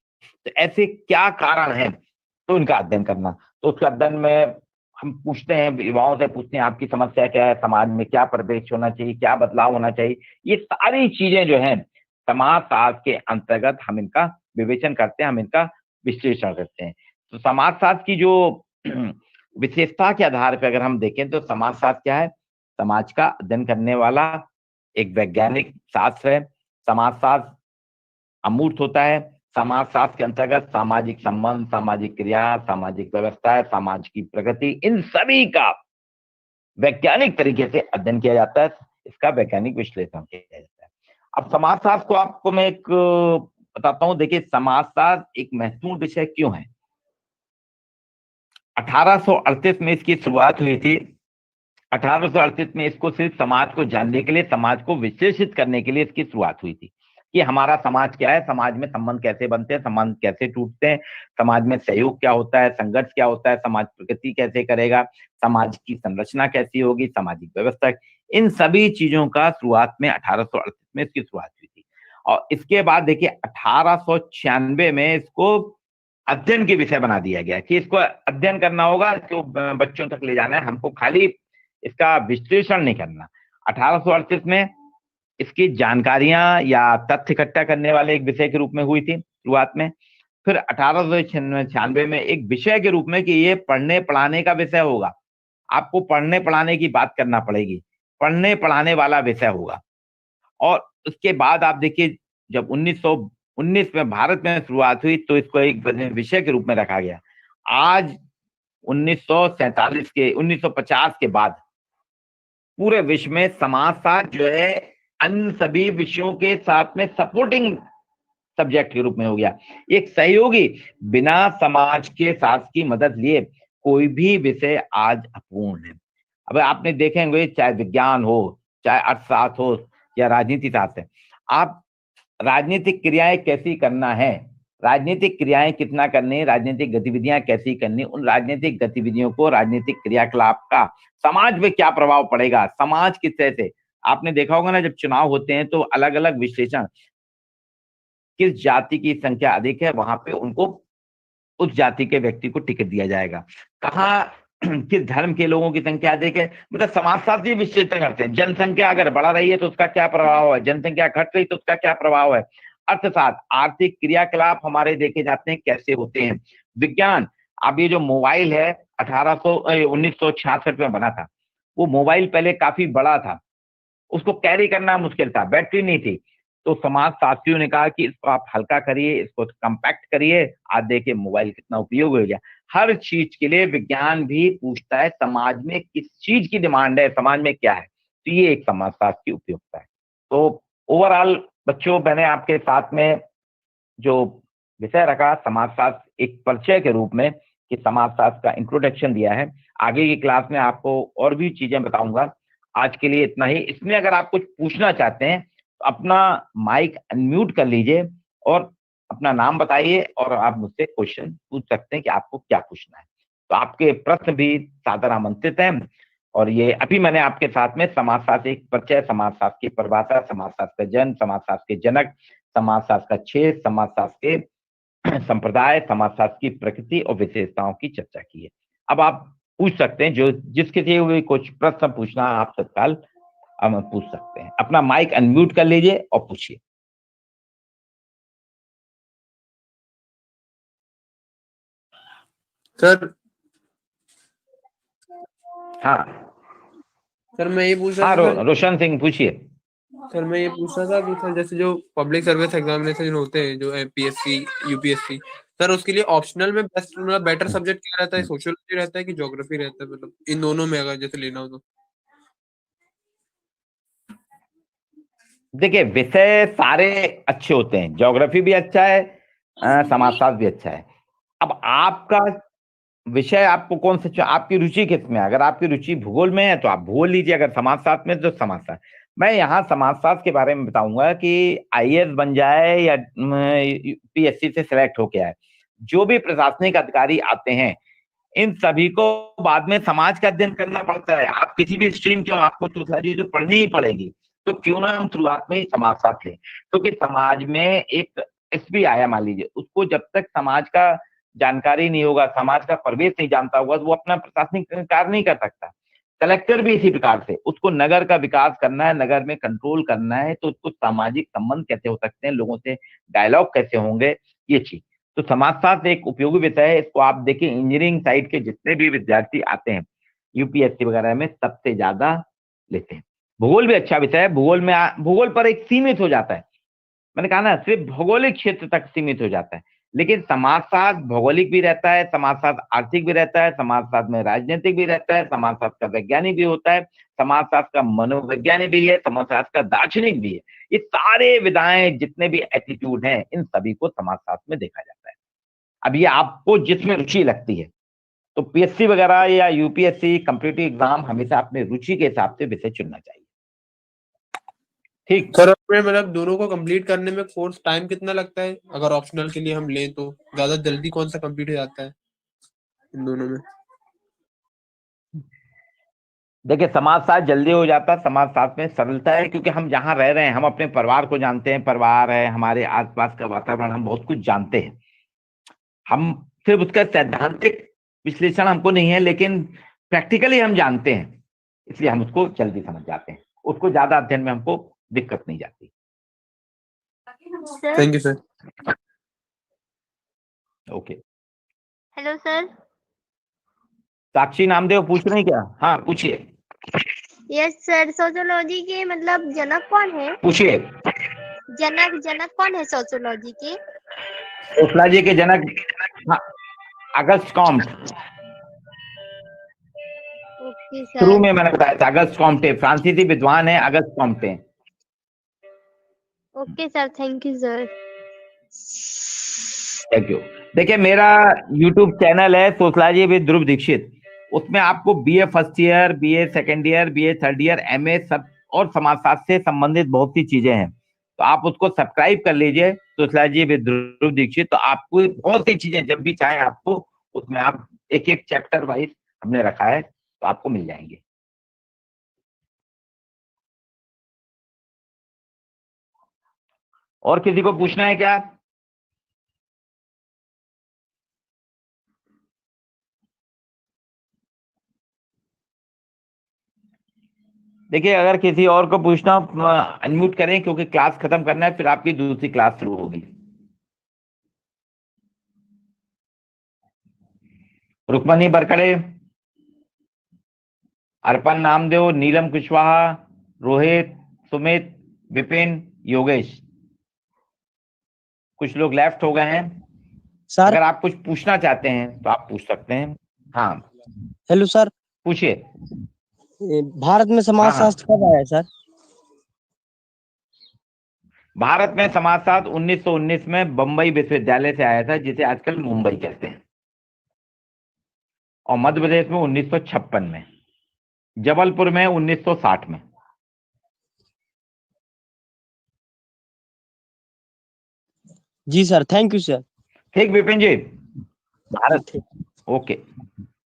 तो ऐसे क्या कारण है, तो इनका अध्ययन करना। तो उसके अध्ययन में हम पूछते हैं, युवाओं से पूछते हैं आपकी समस्या क्या है, समाज में क्या परिवेश होना चाहिए, क्या बदलाव होना चाहिए। ये सारी चीजें जो है समाजशास्त्र के अंतर्गत हम इनका विवेचन करते हैं, हम इनका विश्लेषण करते हैं। तो समाजशास्त्र की जो विशेषता के आधार पर अगर हम देखें तो समाजशास्त्र क्या है, समाज का अध्ययन करने वाला एक वैज्ञानिक शास्त्र है। समाजशास्त्र अमूर्त होता है। समाजशास्त्र के अंतर्गत सामाजिक संबंध, सामाजिक क्रिया, सामाजिक व्यवस्था, समाज की प्रगति, इन सभी का वैज्ञानिक तरीके से अध्ययन किया जाता है, इसका वैज्ञानिक विश्लेषण किया जाता है। अब समाजशास्त्र को आपको मैं एक बताता हूं। देखिए, समाजशास्त्र एक महत्वपूर्ण विषय क्यों है। 1838 में इसकी शुरुआत हुई थी। 1838 में इसको सिर्फ समाज को जानने के लिए, समाज को विश्लेषित करने के लिए इसकी शुरुआत हुई थी कि हमारा समाज क्या है, समाज में संबंध कैसे बनते हैं, संबंध कैसे टूटते हैं, समाज में सहयोग क्या होता है, संघर्ष क्या होता है, समाज प्रगति कैसे करेगा, समाज की संरचना कैसी होगी, सामाजिक व्यवस्था, इन सभी चीजों का शुरुआत में 1838 में इसकी शुरुआत हुई थी। और इसके बाद देखिए 1896 में इसको अध्ययन के विषय बना दिया गया कि इसको अध्ययन करना होगा, इसको बच्चों तक ले जाना है, हमको खाली इसका विश्लेषण नहीं करना। 1838 में इसकी जानकारियां या तथ्य इकट्ठा करने वाले एक विषय के रूप में हुई थी शुरुआत में। फिर 1896 में एक विषय के रूप में कि ये पढ़ने पढ़ाने का विषय होगा, आपको पढ़ने पढ़ाने की बात करना पड़ेगी, पढ़ने पढ़ाने वाला विषय होगा। और उसके बाद आप देखिए जब 1919 में भारत में शुरुआत हुई तो इसको एक विषय के रूप में रखा गया। आज 1950 के बाद पूरे विश्व में समाजशास्त्र जो है अन्य सभी विषयों के साथ में सपोर्टिंग सब्जेक्ट के रूप में हो गया, एक सहयोगी। बिना समाज के शास्त्र की मदद लिए कोई भी विषय आज अपूर्ण है। अब आपने देखेंगे चाहे विज्ञान हो, चाहे अर्थशास्त्र हो या राजनीति शास्त्र है, आप राजनीतिक क्रियाएं कैसी करना है, राजनीतिक क्रियाएं कितना करनी है, राजनीतिक गतिविधियां कैसी करनी, उन राजनीतिक गतिविधियों को, राजनीतिक क्रियाकलाप का समाज में क्या प्रभाव पड़ेगा, समाज किस तरह से। आपने देखा होगा ना, जब चुनाव होते हैं तो अलग अलग विश्लेषण, किस जाति की संख्या अधिक है वहां पे उनको उस जाति के व्यक्ति को टिकट दिया जाएगा, कहाँ किस धर्म के लोगों की संख्या अधिक है, मतलब समाजशास्त्री विश्लेषण करते हैं। जनसंख्या अगर बढ़ रही है तो उसका क्या प्रभाव है, जनसंख्या घट रही तो उसका क्या प्रभाव है। अर्थशास्त्र, आर्थिक क्रियाकलाप हमारे देखे जाते हैं कैसे होते हैं। विज्ञान, अब ये जो मोबाइल है 1966 में बना था, वो मोबाइल पहले काफी बड़ा था, उसको कैरी करना मुश्किल था, बैटरी नहीं थी। तो समाज शास्त्रियों ने कहा कि इसको आप हल्का करिए, इसको कम्पैक्ट करिए। आज देखिए मोबाइल कितना उपयोग हो गया। हर चीज के लिए विज्ञान भी पूछता है समाज में किस चीज की डिमांड है, समाज में क्या है। तो ये एक समाजशास्त्र की उपयोगिता है। तो ओवरऑल बच्चों, मैंने आपके साथ में जो विषय रखा समाजशास्त्र एक परिचय के रूप में कि समाजशास्त्र का इंट्रोडक्शन दिया है। आगे की क्लास में आपको और भी चीजें बताऊंगा। आज के लिए इतना ही। इसमें अगर आप कुछ पूछना चाहते हैं तो अपना माइक अनम्यूट कर लीजिए और अपना नाम बताइए और आप मुझसे क्वेश्चन पूछ सकते हैं कि आपको क्या पूछना है। तो आपके प्रश्न भी सादर आमंत्रित हैं। और ये अभी मैंने आपके साथ में समाजशास्त्र एक परिचय, समाजशास्त्र की परिभाषा, समाजशास्त्र का जन्म, समाजशास्त्र के जनक, समाजशास्त्र का क्षेत्र, समाजशास्त्र के संप्रदाय, समाजशास्त्र की प्रकृति और विशेषताओं की चर्चा की है। अब आप पूछ सकते हैं, जो जिसके लिए हुए कुछ प्रश्न पूछना आप तत्काल हम पूछ सकते हैं। अपना माइक अनम्यूट कर लीजिए और पूछिए।
सर
हाँ
सर मैं ये पूछ रहा
हाँ,
था सर
रोशन सिंह पूछिए।
सर मैं ये पूछ रहा था कि सर जैसे जो पब्लिक सर्विस एग्जामिनेशन होते हैं जो एमपीएससी यूपीएससी, सर उसके लिए ऑप्शनल में बेस्ट मतलब बेटर सब्जेक्ट क्या रहता है, सोशियोलॉजी रहता है कि ज्योग्राफी रहता है, मतलब इन दोनों में अगर जैसे लेना हो तो।
देखिए विषय सारे अच्छे होते हैं, ज्योग्राफी भी अच्छा है, समाजशास्त्र भी अच्छा है। अब आपका विषय आपको कौन सा, आपकी रुचि किस में है। अगर आपकी रुचि भूगोल में है तो आप भूगोल लीजिए, अगर समाजशास्त्र में तो समाजशास्त्र। मैं यहाँ समाजशास्त्र के बारे में बताऊंगा कि आईएएस बन जाए या पीएससी से सिलेक्ट होके आए, जो भी प्रशासनिक अधिकारी आते हैं इन सभी को बाद में समाज का अध्ययन करना पड़ता है। आप किसी भी स्ट्रीम के हो, आपको तो सारी चीजें पढ़नी ही पड़ेगी। तो क्यों ना हम शुरुआत में ही समाजशास्त्र लें, क्योंकि समाज में एक एसपी आया मान लीजिए, उसको जब तक समाज का जानकारी नहीं होगा, समाज का परिवेश नहीं जानता होगा, तो वो अपना प्रशासनिक कार्य नहीं कर सकता। कलेक्टर भी इसी प्रकार से, उसको नगर का विकास करना है, नगर में कंट्रोल करना है, तो उसको सामाजिक संबंध कैसे हो सकते हैं, लोगों से डायलॉग कैसे होंगे, ये चीज। तो समाजशास्त्र एक उपयोगी विषय है। इसको आप देखिए, इंजीनियरिंग साइड के जितने भी विद्यार्थी आते हैं यूपीएससी वगैरह में, सबसे ज्यादा लेते हैं। भूगोल भी अच्छा विषय है। भूगोल पर एक सीमित हो जाता है, मैंने कहा ना, सिर्फ भौगोलिक क्षेत्र तक सीमित हो जाता है। लेकिन समाजशास्त्र भौगोलिक भी रहता है, समाजशास्त्र आर्थिक भी रहता है, समाजशास्त्र में राजनीतिक भी रहता है, समाजशास्त्र का वैज्ञानिक भी होता है, समाजशास्त्र का मनोवैज्ञानिक भी है, समाजशास्त्र का दार्शनिक भी है। ये सारे विधाएं, जितने भी एटीट्यूड हैं, इन सभी को समाजशास्त्र में देखा जाता है। अब ये आपको जिसमें रुचि लगती है, तो पीएससी वगैरह या यूपीएससी कॉम्पिटिटिव एग्जाम हमेशा अपने रुचि के हिसाब से विषय चुनना चाहिए। ठीक
सर, हमें मतलब दोनों को कंप्लीट करने में कोर्स टाइम कितना लगता है? अगर ऑप्शनल के लिए हम लें तो ज्यादा जल्दी कौन सा कंप्लीट हो जाता है इन दोनों में?
देखिए, समाजशास्त्र जल्दी हो जाता है। समाजशास्त्र में सरलता है, क्योंकि हम जहाँ रह रहे हैं, हम अपने परिवार को जानते हैं, परिवार है, हमारे आसपास का वातावरण, हम बहुत कुछ जानते हैं। हम सिर्फ उसका सैद्धांतिक विश्लेषण हमको नहीं है, लेकिन प्रैक्टिकली हम जानते हैं, इसलिए हम उसको जल्दी समझ जाते हैं। उसको ज्यादा अध्ययन में हमको दिक्कत नहीं जाती।
Thank you sir.
Okay.
Hello sir.
Sakshi Namdev पूछ रहे हैं क्या? हाँ, पूछिए
यस सर, सोशियोलॉजी के मतलब जनक कौन है?
पूछिए।
जनक कौन है सोशियोलॉजी के?
सोशियोलॉजी के जनक, हाँ, अगस्त कॉम्ट।
ओके
शुरू
सर।
में मैंने बताया था, अगस्त कॉम्टे फ्रांसीसी विद्वान है, Auguste Comte.
Okay sir, thank you sir.
Thank you. देखिए, मेरा यूट्यूब चैनल है सोशलॉजी विद ध्रुव दीक्षित। उसमें आपको BA first year, BA second year, BA third year, MA सब और समाजशास्त्र से संबंधित बहुत सी चीजें हैं। तो आप उसको सब्सक्राइब कर लीजिए, सोशलॉजी विद ध्रुव दीक्षित। तो आपको बहुत सी चीजें जब भी चाहे आपको, उसमें आप एक एक चैप्टर वाइज हमने रखा है, तो आपको मिल जाएंगे। और किसी को पूछना है क्या? देखिए, अगर किसी और को पूछना, अनम्यूट करें, क्योंकि क्लास खत्म करना है, फिर आपकी दूसरी क्लास शुरू होगी। रुक्मणी बरकड़े, अर्पण नामदेव, नीलम कुशवाहा, रोहित, सुमित, विपिन, योगेश, कुछ लोग लेफ्ट हो गए हैं।
सर।
अगर आप कुछ पूछना चाहते हैं तो आप पूछ सकते हैं। हाँ,
हेलो सर।
पूछिए।
भारत में समाजशास्त्र कब आया सर?
भारत में समाजशास्त्र 1919 में बम्बई विश्वविद्यालय से आया था, जिसे आजकल मुंबई कहते हैं। और मध्य प्रदेश में 1956 में, जबलपुर में 1960 में।
जी सर, थैंक यू सर।
ठीक विपिन जी, भारत, ओके।